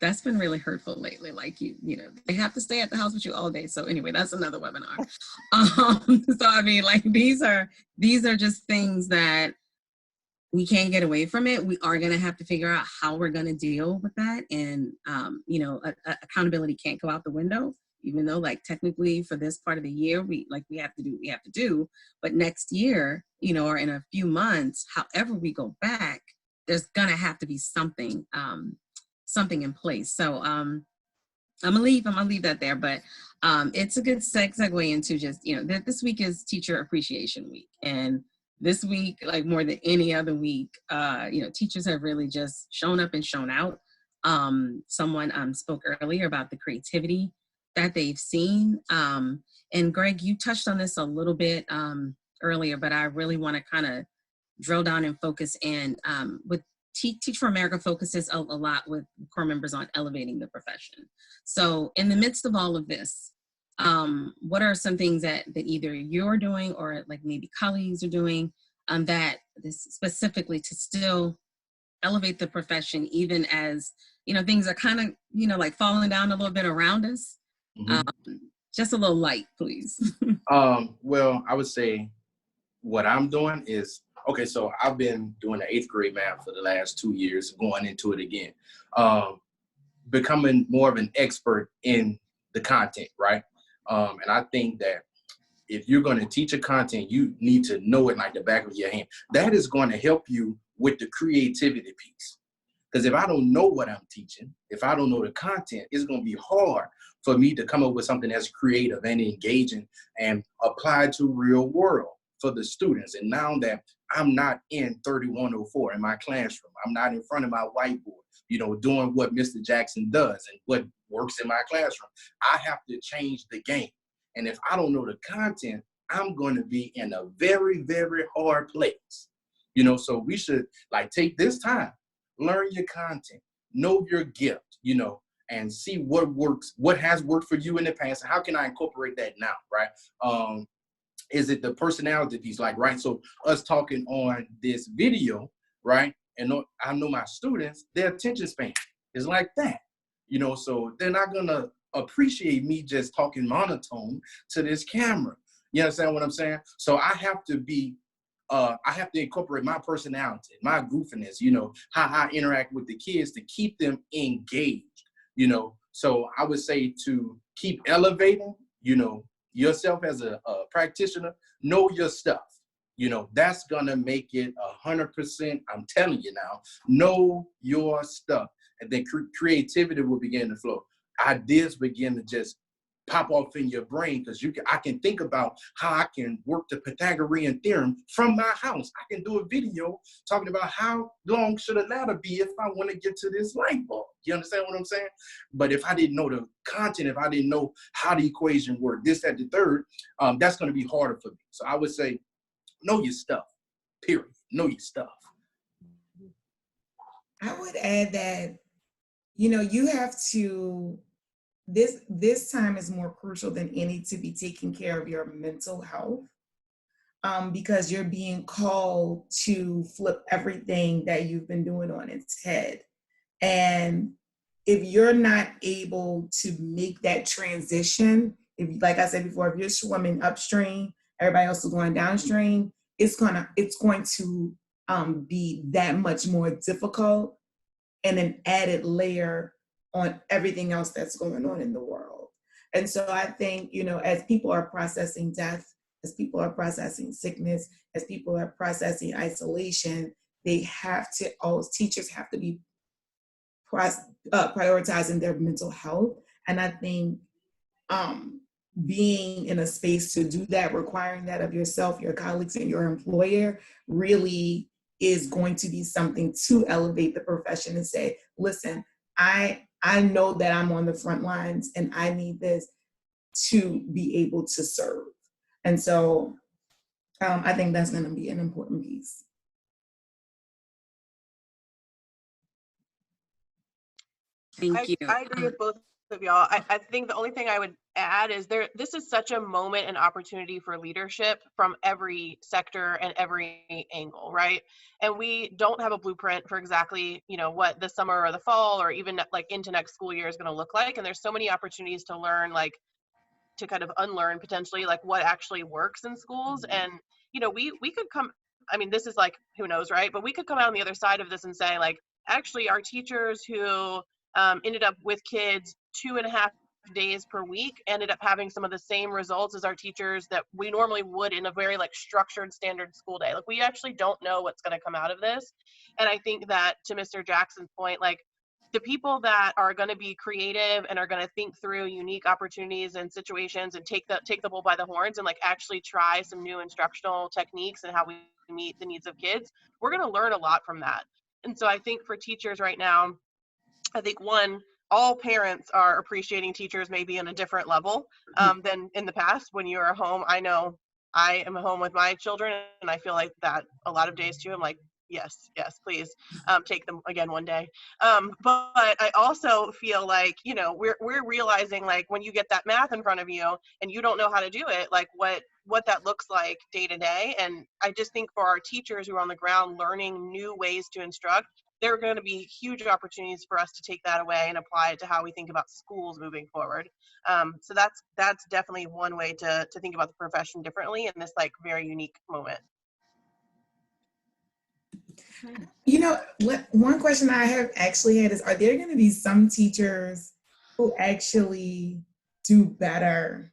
that's been really hurtful lately. Like they have to stay at the house with you all day. So anyway, that's another webinar. So I mean, like these are just things that we can't get away from it. We are going to have to figure out how we're going to deal with that. And, accountability can't go out the window, even though like technically for this part of the year, we have to do, but next year, or in a few months, however we go back, there's going to have to be something in place. So, I'm gonna leave that there, but it's a good segue into just, this week is Teacher Appreciation Week. And this week, like more than any other week, teachers have really just shown up and shown out. Someone spoke earlier about the creativity that they've seen. And Greg, you touched on this a little bit earlier, but I really want to kind of drill down and focus in with Teach for America focuses a lot with core members on elevating the profession. So in the midst of all of this, what are some things that either you're doing or like maybe colleagues are doing that this specifically to still elevate the profession, even as, things are kind of, like falling down a little bit around us? Mm-hmm. Just a little light, please. Well, I would say what I'm doing is, okay, so I've been doing the 8th grade math for the last 2 years, going into it again, becoming more of an expert in the content, right? And I think that if you're going to teach a content, you need to know it like the back of your hand. That is going to help you with the creativity piece. Because if I don't know what I'm teaching, if I don't know the content, it's going to be hard for me to come up with something that's creative and engaging and applied to real world for the students. And now that I'm not in 3104 in my classroom, I'm not in front of my whiteboard, doing what Mr. Jackson does and what works in my classroom, I have to change the game. And if I don't know the content, I'm going to be in a very, very hard place. So we should take this time, learn your content, know your gift, and see what works, what has worked for you in the past, and how can I incorporate that now, right? Is it the personality piece, right? So us talking on this video, right? And I know my students, their attention span is like that, so they're not gonna appreciate me just talking monotone to this camera. You understand what I'm saying? So I have to be I have to incorporate my personality, my goofiness, you know, how I interact with the kids to keep them engaged, you know. So I would say to keep elevating, you know, yourself as a practitioner, know your stuff. You know, that's gonna make it 100%. I'm telling you now, know your stuff, and then creativity will begin to flow. Ideas begin to just pop off in your brain, because I can think about how I can work the Pythagorean theorem from my house. I can do a video talking about how long should a ladder be if I want to get to this light bulb. You understand what I'm saying? But if I didn't know the content, if I didn't know how the equation worked, this, that, the third, that's going to be harder for me. So I would say, know your stuff, period. Know your stuff. I would add that, you know, you have to, this time is more crucial than any to be taking care of your mental health, because you're being called to flip everything that you've been doing on its head. And if you're not able to make that transition, if, like I said before, if you're swimming upstream, everybody else is going downstream, it's going to be that much more difficult, and an added layer on everything else that's going on in the world. And so I think, you know, as people are processing death, as people are processing sickness, as people are processing isolation, they have to, all teachers have to be prioritizing their mental health. And I think being in a space to do that, requiring that of yourself, your colleagues, and your employer really is going to be something to elevate the profession and say, listen, I know that I'm on the front lines and I need this to be able to serve. And so I think that's going to be an important piece. Thank you. I agree with both of y'all. I think the only thing I would add is this is such a moment and opportunity for leadership from every sector and every angle, right? And we don't have a blueprint for exactly, you know, what the summer or the fall or even like into next school year is going to look like. And there's so many opportunities to learn, like to kind of unlearn potentially like what actually works in schools. And, you know, we could come, I mean, this is like, who knows, right? But we could come out on the other side of this and say, like, actually our teachers who ended up with kids 2.5 days per week ended up having some of the same results as our teachers that we normally would in a very like structured standard school day. Like we actually don't know what's going to come out of this. And I think that to Mr. Jackson's point, like the people that are going to be creative and are going to think through unique opportunities and situations and take the bull by the horns and like actually try some new instructional techniques and how we meet the needs of kids, we're going to learn a lot from that. And so I think for teachers right now, I think one, all parents are appreciating teachers maybe on a different level than in the past when you are home. I know I am home with my children and I feel like that a lot of days too. I'm like, yes, please take them again one day. But I also feel like, you know, we're realizing like when you get that math in front of you and you don't know how to do it, like what that looks like day to day. And I just think for our teachers who are on the ground learning new ways to instruct, there are going to be huge opportunities for us to take that away and apply it to how we think about schools moving forward. So that's definitely one way to think about the profession differently in this like very unique moment. You know, one question I have actually had is, are there going to be some teachers who actually do better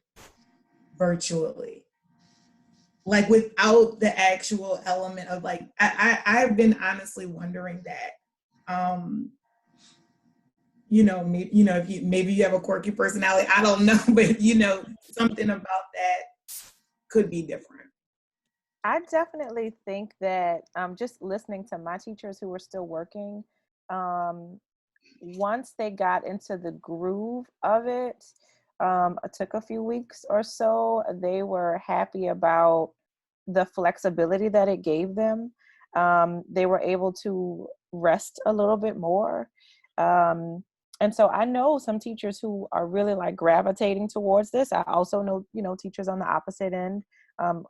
virtually? Like without the actual element of like, I've been honestly wondering that. You know, maybe you have a quirky personality, I don't know, but you know, something about that could be different. I definitely think that just listening to my teachers who were still working, once they got into the groove of it, it took a few weeks or so, they were happy about the flexibility that it gave them. They were able to rest a little bit more. And so I know some teachers who are really like gravitating towards this. I also know, you know, teachers on the opposite end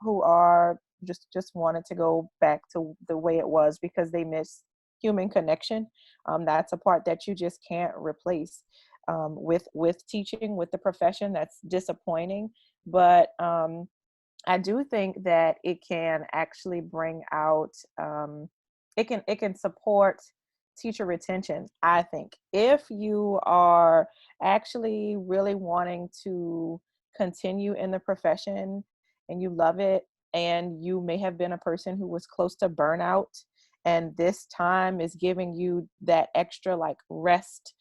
who are just wanted to go back to the way it was because they miss human connection. That's a part that you just can't replace with teaching, with the profession. That's disappointing. But I do think that it can actually bring out, it can support teacher retention. I think if you are actually really wanting to continue in the profession and you love it, and you may have been a person who was close to burnout, and this time is giving you that extra like rest,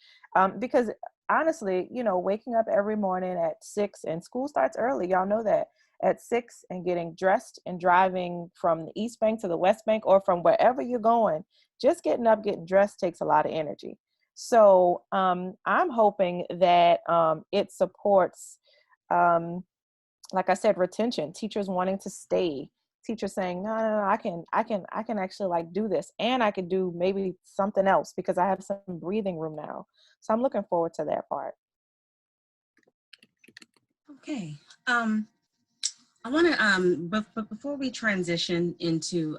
because honestly, you know, waking up every morning at 6 and school starts early, y'all know that, at 6, and getting dressed and driving from the East Bank to the West Bank or from wherever you're going, just getting up, getting dressed takes a lot of energy. So I'm hoping that it supports, like I said, retention, teachers wanting to stay, teachers saying, no, no, no, I can actually like do this, and I could do maybe something else because I have some breathing room now. So I'm looking forward to that part. Okay. I want to, but before we transition into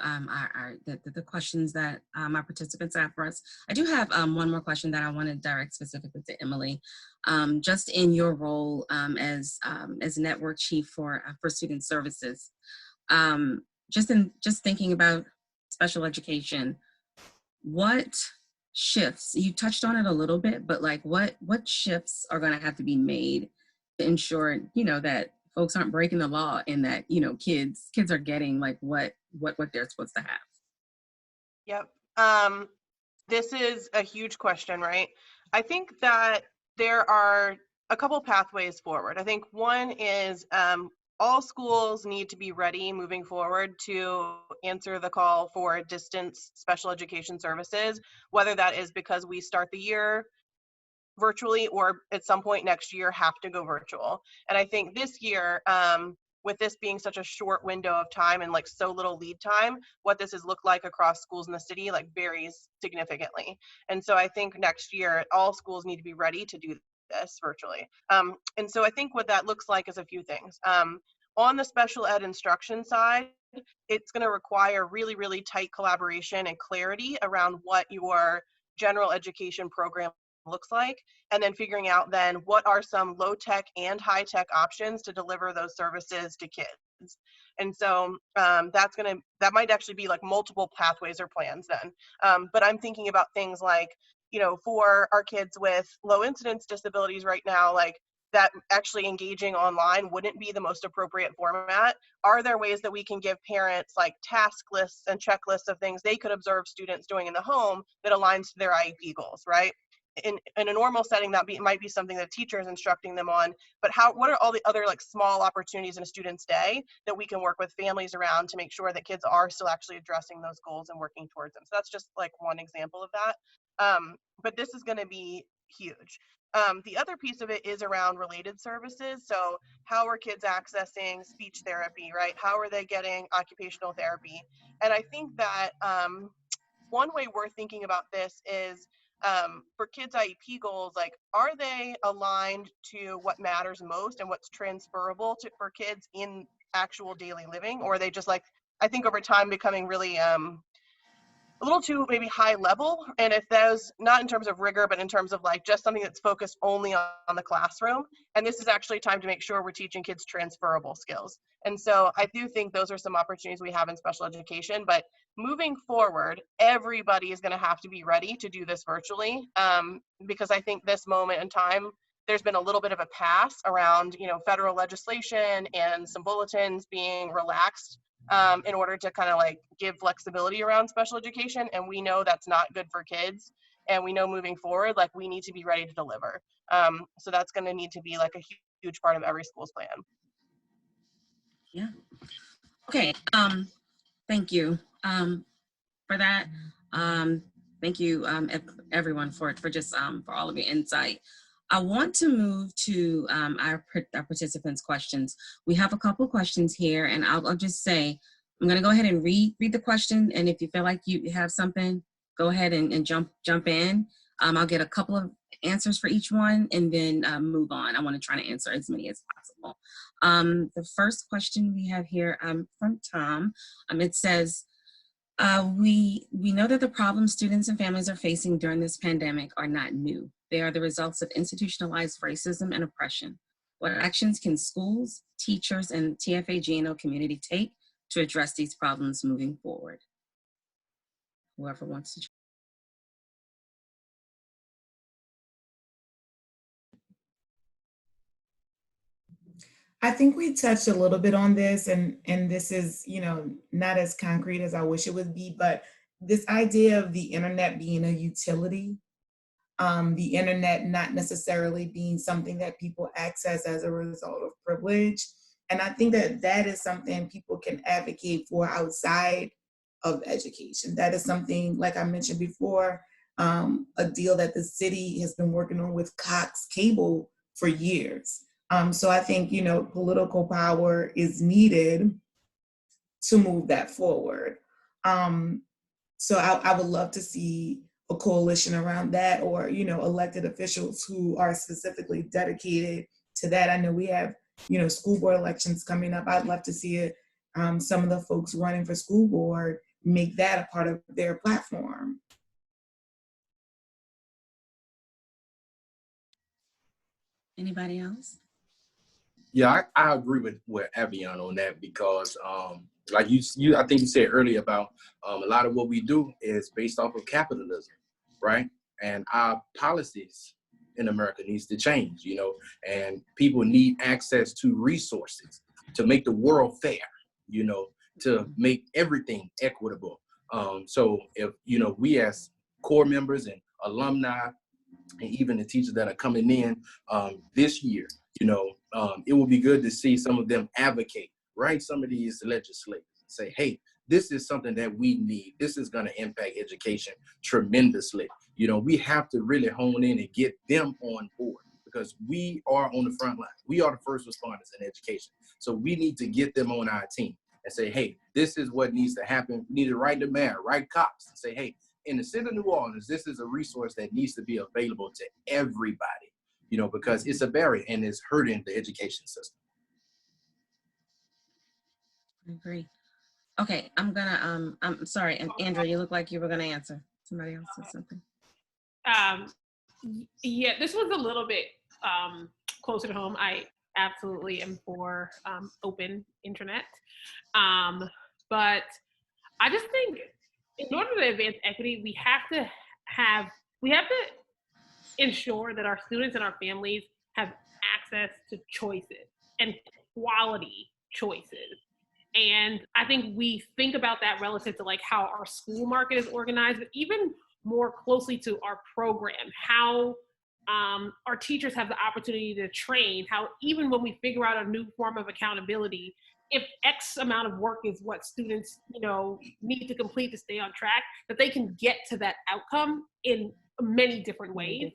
the questions that my participants have for us, I do have one more question that I want to direct specifically to Emily. Just in your role as network chief for student services, just thinking about special education, what shifts, you touched on it a little bit, but like what shifts are going to have to be made to ensure, you know, that folks aren't breaking the law and that, you know, kids are getting like what they're supposed to have? Yep. This is a huge question, right? I think that there are a couple pathways forward. I think one is all schools need to be ready moving forward to answer the call for distance special education services, whether that is because we start the year virtually or at some point next year have to go virtual. And I think this year, with this being such a short window of time and like so little lead time, what this has looked like across schools in the city like varies significantly. And so I think next year all schools need to be ready to do this virtually. And so I think what that looks like is a few things. On the special ed instruction side, it's going to require really, really tight collaboration and clarity around what your general education program looks like, and then figuring out then what are some low tech and high tech options to deliver those services to kids. And so that might actually be like multiple pathways or plans then. But I'm thinking about things like, you know, for our kids with low incidence disabilities right now, like that actually engaging online wouldn't be the most appropriate format. Are there ways that we can give parents like task lists and checklists of things they could observe students doing in the home that aligns to their IEP goals, right? In a normal setting, that might be something that a teacher is instructing them on, but what are all the other like small opportunities in a student's day that we can work with families around to make sure that kids are still actually addressing those goals and working towards them? So that's just like one example of that. But this is going to be huge. The other piece of it is around related services. So how are kids accessing speech therapy, right? How are they getting occupational therapy? And I think that one way we're thinking about this is for kids' IEP goals, like, are they aligned to what matters most and what's transferable for kids in actual daily living? Or are they just like, I think over time becoming really a little too maybe high level? And if those, not in terms of rigor, but in terms of like just something that's focused only on the classroom. And this is actually time to make sure we're teaching kids transferable skills. And so I do think those are some opportunities we have in special education, but moving forward, everybody is going to have to be ready to do this virtually, because I think this moment in time, there's been a little bit of a pass around, you know, federal legislation and some bulletins being relaxed in order to kind of like give flexibility around special education. And we know that's not good for kids. And we know moving forward, like we need to be ready to deliver. So that's going to need to be like a huge part of every school's plan. Yeah. Okay. Thank you for that. Thank you, everyone, for just for all of your insight. I want to move to our participants' questions. We have a couple questions here, and I'll just say, I'm going to go ahead and read the question, and if you feel like you have something, go ahead and jump in. I'll get a couple of answers for each one, and then move on. I want to try to answer as many as possible. The first question we have here from Tom, it says, we know that the problems students and families are facing during this pandemic are not new. They are the results of institutionalized racism and oppression. What actions can schools, teachers, and TFA GNO community take to address these problems moving forward? Whoever wants to. I think we touched a little bit on this, and this is, not as concrete as I wish it would be, but this idea of the internet being a utility, the internet not necessarily being something that people access as a result of privilege. And I think that that is something people can advocate for outside of education. That is something, like I mentioned before, a deal that the city has been working on with Cox Cable for years. So I think, political power is needed to move that forward. So I would love to see a coalition around that, or, elected officials who are specifically dedicated to that. I know we have, school board elections coming up. I'd love to see it, some of the folks running for school board make that a part of their platform. Anybody else? Yeah, I agree with Avione on that, because like you I think you said earlier about a lot of what we do is based off of capitalism, right? And our policies in America needs to change, and people need access to resources to make the world fair, to make everything equitable. So if, we as core members and alumni, and even the teachers that are coming in this year, it will be good to see some of them advocate, right? Some of these legislators say, hey, this is something that we need. This is going to impact education tremendously. We have to really hone in and get them on board, because we are on the front line. We are the first responders in education. So we need to get them on our team and say, hey, this is what needs to happen. We need to write the mayor, write cops, and say, hey, in the city of New Orleans, this is a resource that needs to be available to everybody, because it's a barrier and it's hurting the education system. I agree. Okay, I'm sorry, and Andrea, you look like you were gonna answer. Somebody else said something. Yeah, this was a little bit closer to home. I absolutely am for open internet, but I just think in order to advance equity, we have to ensure that our students and our families have access to choices and quality choices. And I think we think about that relative to like how our school market is organized, but even more closely to our program, how our teachers have the opportunity to train, how even when we figure out a new form of accountability, if X amount of work is what students, need to complete to stay on track, that they can get to that outcome in many different ways.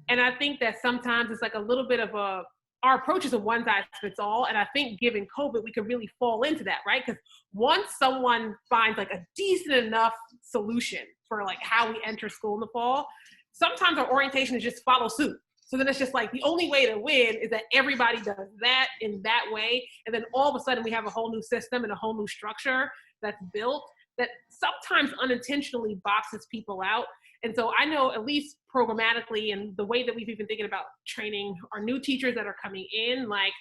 And I think that sometimes it's like a little bit of our approach is a one size fits all. And I think given COVID, we could really fall into that, right? Because once someone finds like a decent enough solution for like how we enter school in the fall, sometimes our orientation is just follow suit. So then it's just like the only way to win is that everybody does that in that way. And then all of a sudden we have a whole new system and a whole new structure that's built that sometimes unintentionally boxes people out. And so I know at least programmatically and the way that we've even thinking about training our new teachers that are coming in, like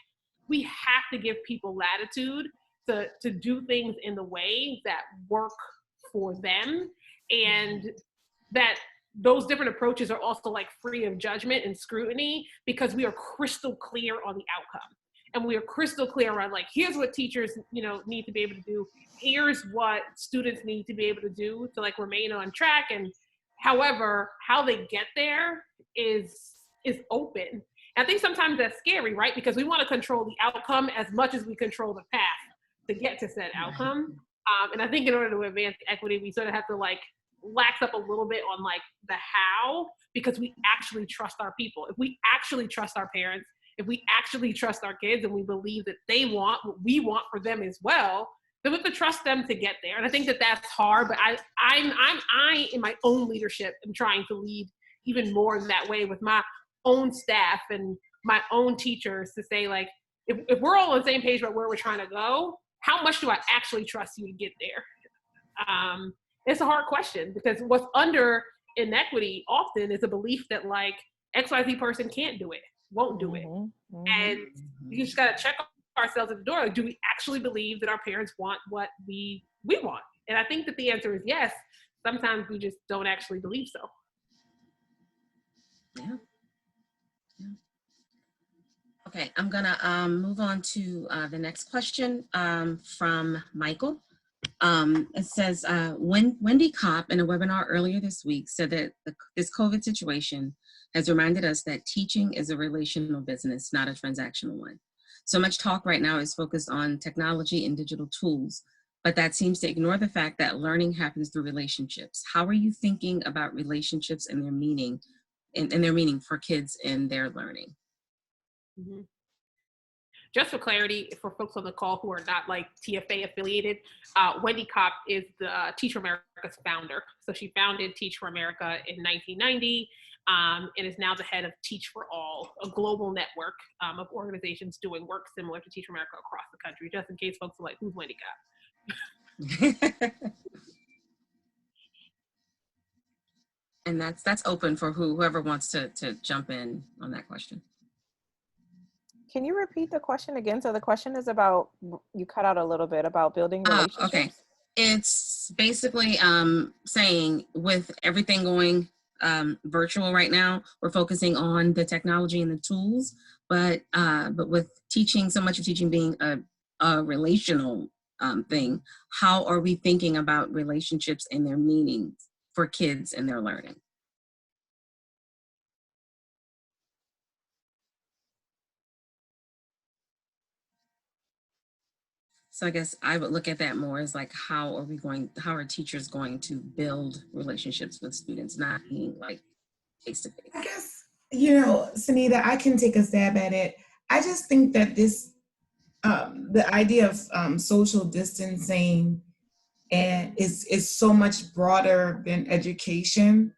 we have to give people latitude to do things in the way that work for them, and that those different approaches are also like free of judgment and scrutiny, because we are crystal clear on the outcome. And we are crystal clear around like, here's what teachers, need to be able to do. Here's what students need to be able to do to like remain on track. And however, how they get there is open. And I think sometimes that's scary, right? Because we want to control the outcome as much as we control the path to get to said outcome. And I think in order to advance equity, we sort of have to like lax up a little bit on like the how, because we actually trust our people. If we actually trust our parents, if we actually trust our kids and we believe that they want what we want for them as well, then we have to trust them to get there. And I think that that's hard, but I in my own leadership am trying to lead even more in that way with my own staff and my own teachers to say like, if we're all on the same page about where we're trying to go, how much do I actually trust you to get there? It's a hard question, because what's under inequity often is a belief that like XYZ person can't do it. won't do it. And you just got to check ourselves at the door. Like, do we actually believe that our parents want what we want? And I think that the answer is yes. Sometimes we just don't actually believe so. Yeah. Okay, I'm gonna move on to the next question from Michael. It says, Wendy Kopp in a webinar earlier this week said that this COVID situation has reminded us that teaching is a relational business, not a transactional one. So much talk right now is focused on technology and digital tools, but that seems to ignore the fact that learning happens through relationships. How are you thinking about relationships and their meaning, and their meaning for kids and their learning? Just for clarity, for folks on the call who are not like TFA affiliated, Wendy Kopp is the Teach for America's founder. So she founded Teach for America in 1990 and is now the head of Teach for All, a global network of organizations doing work similar to Teach for America across the country, just in case folks are like, who's Wendy Kopp? And that's open for whoever wants to jump in on that question. Can you repeat the question again? So the question is about, you cut out a little bit, about building relationships. Okay. It's basically saying with everything going virtual right now, we're focusing on the technology and the tools, but with teaching, so much of teaching being a relational thing, how are we thinking about relationships and their meanings for kids and their learning? So I guess I would look at that more as like, how are teachers going to build relationships with students, not being like face-to-face? I guess, Sunita, I can take a stab at it. I just think that this, the idea of social distancing and is so much broader than education,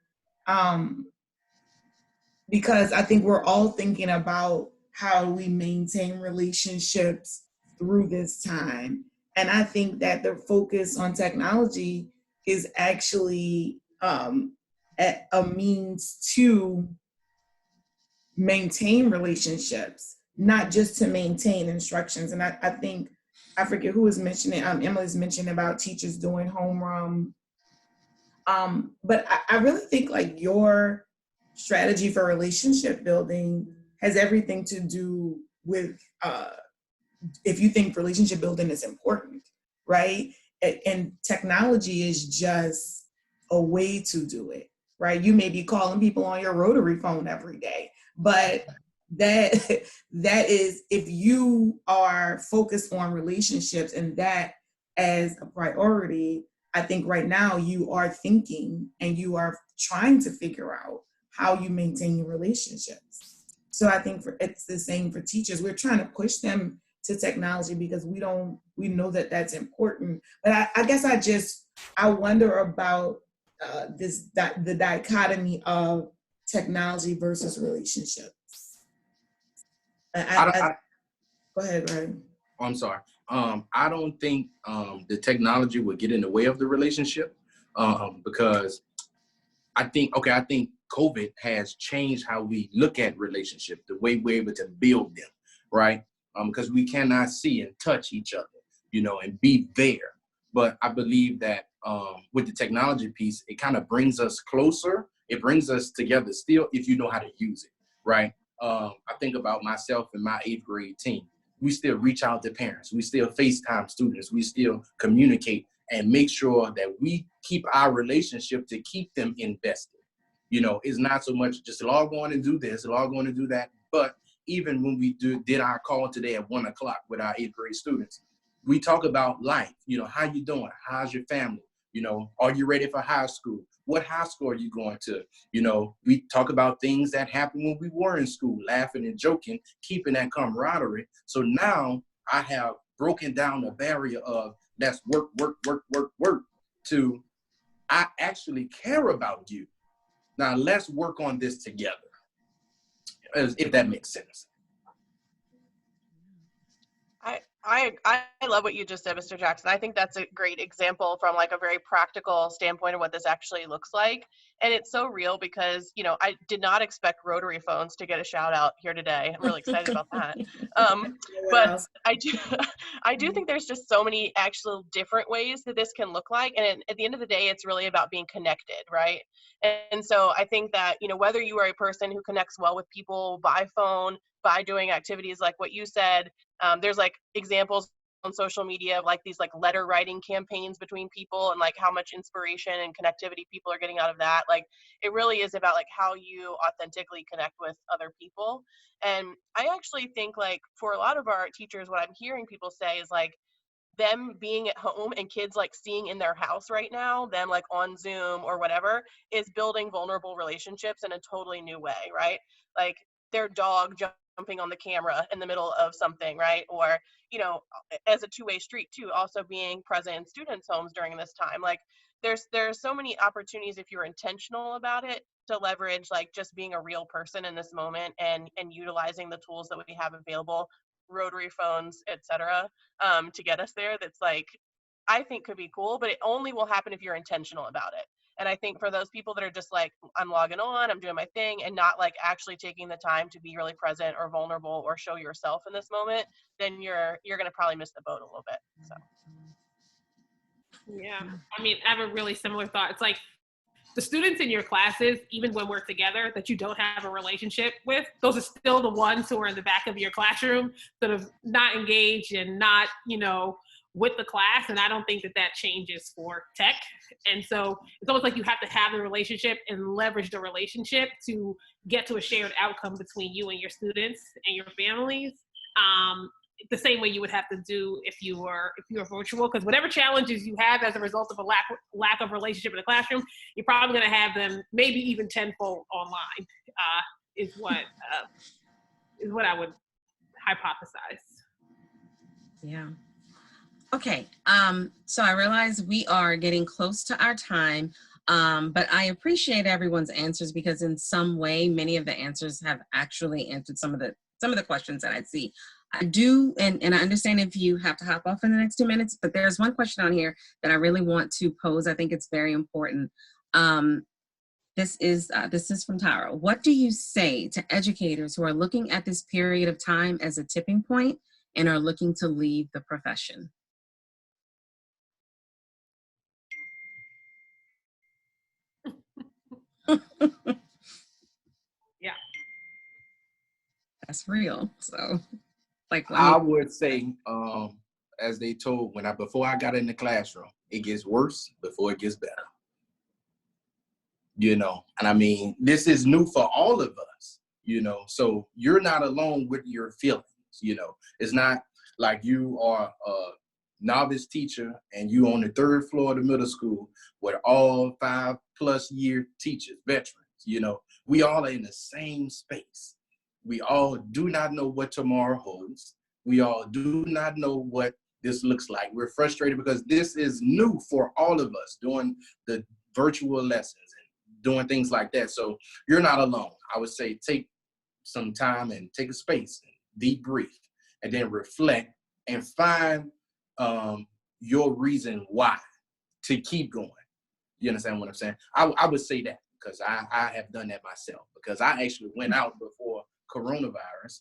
because I think we're all thinking about how we maintain relationships through this time. And I think that the focus on technology is actually a means to maintain relationships, not just to maintain instructions. And I think, I forget who was mentioning, Emily's mentioned about teachers doing homeroom. But I really think like your strategy for relationship building has everything to do with if you think relationship building is important, right? And technology is just a way to do it, right? You may be calling people on your rotary phone every day, but that is, if you are focused on relationships and that as a priority, I think right now you are thinking and you are trying to figure out how you maintain your relationships. So I think it's the same for teachers. We're trying to push them to technology because we know that that's important. But I guess I wonder about the dichotomy of technology versus relationships. Go ahead, Ryan. I'm sorry. I don't think the technology would get in the way of the relationship because I think COVID has changed how we look at relationships, the way we're able to build them, right? Because we cannot see and touch each other, and be there. But I believe that with the technology piece, it kind of brings us closer. It brings us together still if you know how to use it, right? I think about myself and my 8th grade team. We still reach out to parents. We still FaceTime students. We still communicate and make sure that we keep our relationship to keep them invested. It's not so much just log on and do this, log on and do that. But even when we did our call today at 1:00 with our 8th grade students, we talk about life. How you doing? How's your family? Are you ready for high school? What high school are you going to? We talk about things that happened when we were in school, laughing and joking, keeping that camaraderie. So now I have broken down the barrier of let's work, to I actually care about you. Now let's work on this together, if that makes sense. I love what you just said, Mr. Jackson. I think that's a great example from like a very practical standpoint of what this actually looks like. And it's so real because, you know, I did not expect rotary phones to get a shout out here today. I'm really excited about that. But I do, I do think there's just so many actual different ways that this can look like. And at the end of the day, it's really about being connected, right? And so I think that, you know, whether you are a person who connects well with people by phone, by doing activities like what you said, there's like examples on social media of like these like letter writing campaigns between people and like how much inspiration and connectivity people are getting out of that. Like it really is about like how you authentically connect with other people. And I actually think like for a lot of our teachers, what I'm hearing people say is like them being at home and kids like seeing in their house right now, them like on Zoom or whatever, is building vulnerable relationships in a totally new way, right? Like their dog jumping on the camera in the middle of something, right? Or, you know, as a two-way street too, also being present in students' homes during this time. Like there's so many opportunities if you're intentional about it to leverage like just being a real person in this moment and utilizing the tools that we have available, rotary phones, etc., to get us there. That's like I think could be cool, but it only will happen if you're intentional about it. And I think for those people that are just like, I'm logging on, I'm doing my thing, and not like actually taking the time to be really present or vulnerable or show yourself in this moment, then you're going to probably miss the boat a little bit. So. Yeah, I mean, I have a really similar thought. It's like the students in your classes, even when we're together, that you don't have a relationship with, those are still the ones who are in the back of your classroom, sort of not engaged and not, you know, with the class. And I don't think that that changes for tech. And so it's almost like you have to have the relationship and leverage the relationship to get to a shared outcome between you and your students and your families. The same way you would have to do if you were virtual, because whatever challenges you have as a result of a lack of relationship in the classroom, you're probably going to have them maybe even tenfold online. Is what I would hypothesize. Yeah. Okay. So I realize we are getting close to our time, but I appreciate everyone's answers because in some way, many of the answers have actually answered some of the questions that I see. I do, and I understand if you have to hop off in the next 2 minutes, but there's one question on here that I really want to pose. I think it's very important. This is from Tara. What do you say to educators who are looking at this period of time as a tipping point and are looking to leave the profession? Yeah. That's real. So, like, I would say, as they told before I got in the classroom, it gets worse before it gets better. You know, and I mean, this is new for all of us, you know, so you're not alone with your feelings, you know. It's not like you are a novice teacher and you on the 3rd floor of the middle school with all 5+ year teachers, veterans, you know. We all are in the same space. We all do not know what tomorrow holds. We all do not know what this looks like. We're frustrated because this is new for all of us, doing the virtual lessons and doing things like that. So you're not alone. I would say take some time and take a space, deep breath, and then reflect and find your reason why to keep going. You understand what I'm saying? I would say that because I have done that myself, because I actually went out before coronavirus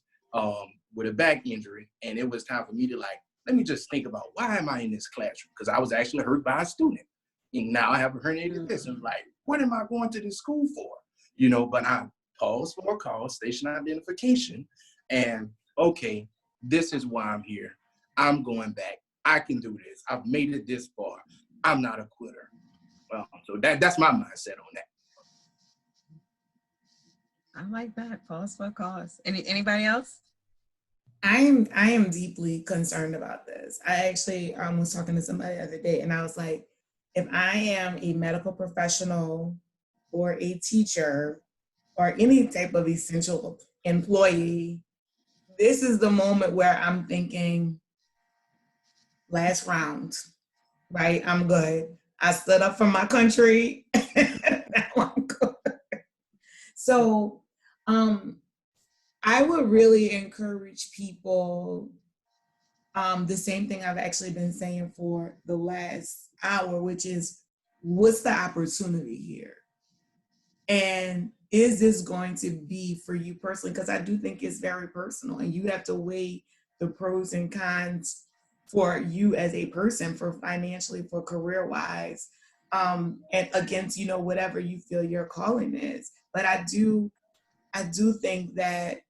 with a back injury, and it was time for me to like, let me just think about why am I in this classroom? Because I was actually hurt by a student. And now I have a herniated disc. I'm like, what am I going to this school for? You know, but I paused for a call, station identification, and okay, this is why I'm here. I'm going back. I can do this. I've made it this far. I'm not a quitter. Well, so that's my mindset on that. I like that. Pause for a cause. Anybody else? I am deeply concerned about this. I actually was talking to somebody the other day, and I was like, if I am a medical professional or a teacher or any type of essential employee, this is the moment where I'm thinking, last round, right? I'm good. I stood up for my country. Now I'm good. So I would really encourage people the same thing I've actually been saying for the last hour, which is, what's the opportunity here? And is this going to be for you personally? Because I do think it's very personal, and you have to weigh the pros and cons for you as a person, for financially, for career-wise, and against, you know, whatever you feel your calling is. But I do think that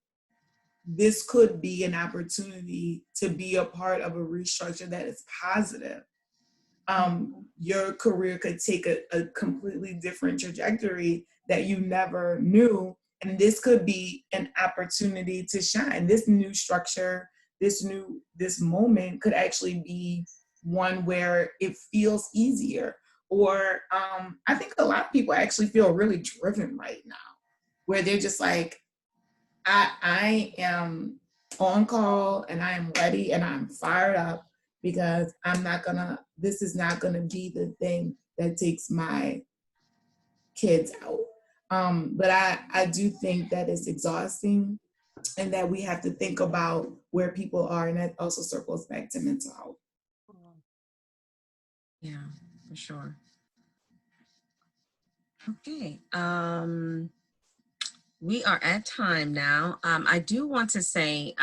this could be an opportunity to be a part of a restructure that is positive. Your career could take a completely different trajectory that you never knew. And this could be an opportunity to shine. This new structure, this moment could actually be one where it feels easier. Or I think a lot of people actually feel really driven right now, where they're just like, I am on call and I am ready and I'm fired up, because this is not gonna be the thing that takes my kids out. But I do think that it's exhausting, and that we have to think about where people are, and that also circles back to mental health. Yeah, for sure. Okay. We are at time now. I do want to say,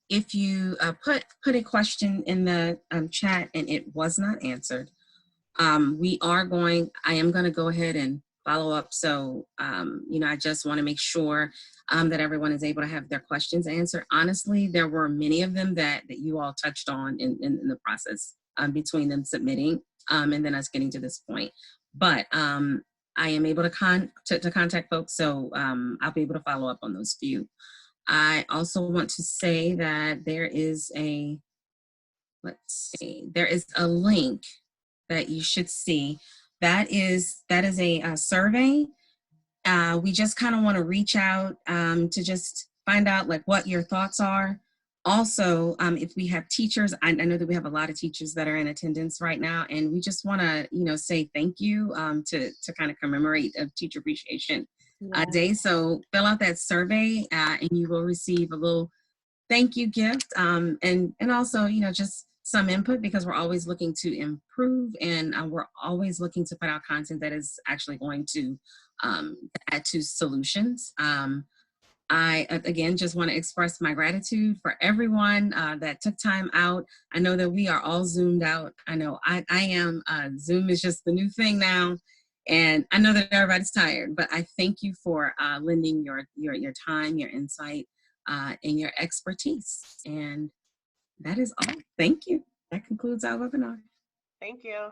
if you put a question in the chat and it was not answered, I am going to go ahead and follow up. So, you know, I just want to make sure that everyone is able to have their questions answered. Honestly, there were many of them that you all touched on in the process, between them submitting and then us getting to this point. But I am able to contact folks, so I'll be able to follow up on those few. I also want to say that there is a link that you should see. That is a survey. We just kind of want to reach out to just find out like what your thoughts are. Also, if we have teachers, I know that we have a lot of teachers that are in attendance right now, and we just want to, you know, say thank you to kind of commemorate a Teacher Appreciation Day. So fill out that survey, and you will receive a little thank you gift, and also, you know, just some input, because we're always looking to improve, and we're always looking to put out content that is actually going to add to solutions. I, again, just want to express my gratitude for everyone that took time out. I know that we are all Zoomed out. I know I am. Zoom is just the new thing now. And I know that everybody's tired, but I thank you for lending your time, your insight, and your expertise. And that is all. Thank you. That concludes our webinar. Thank you.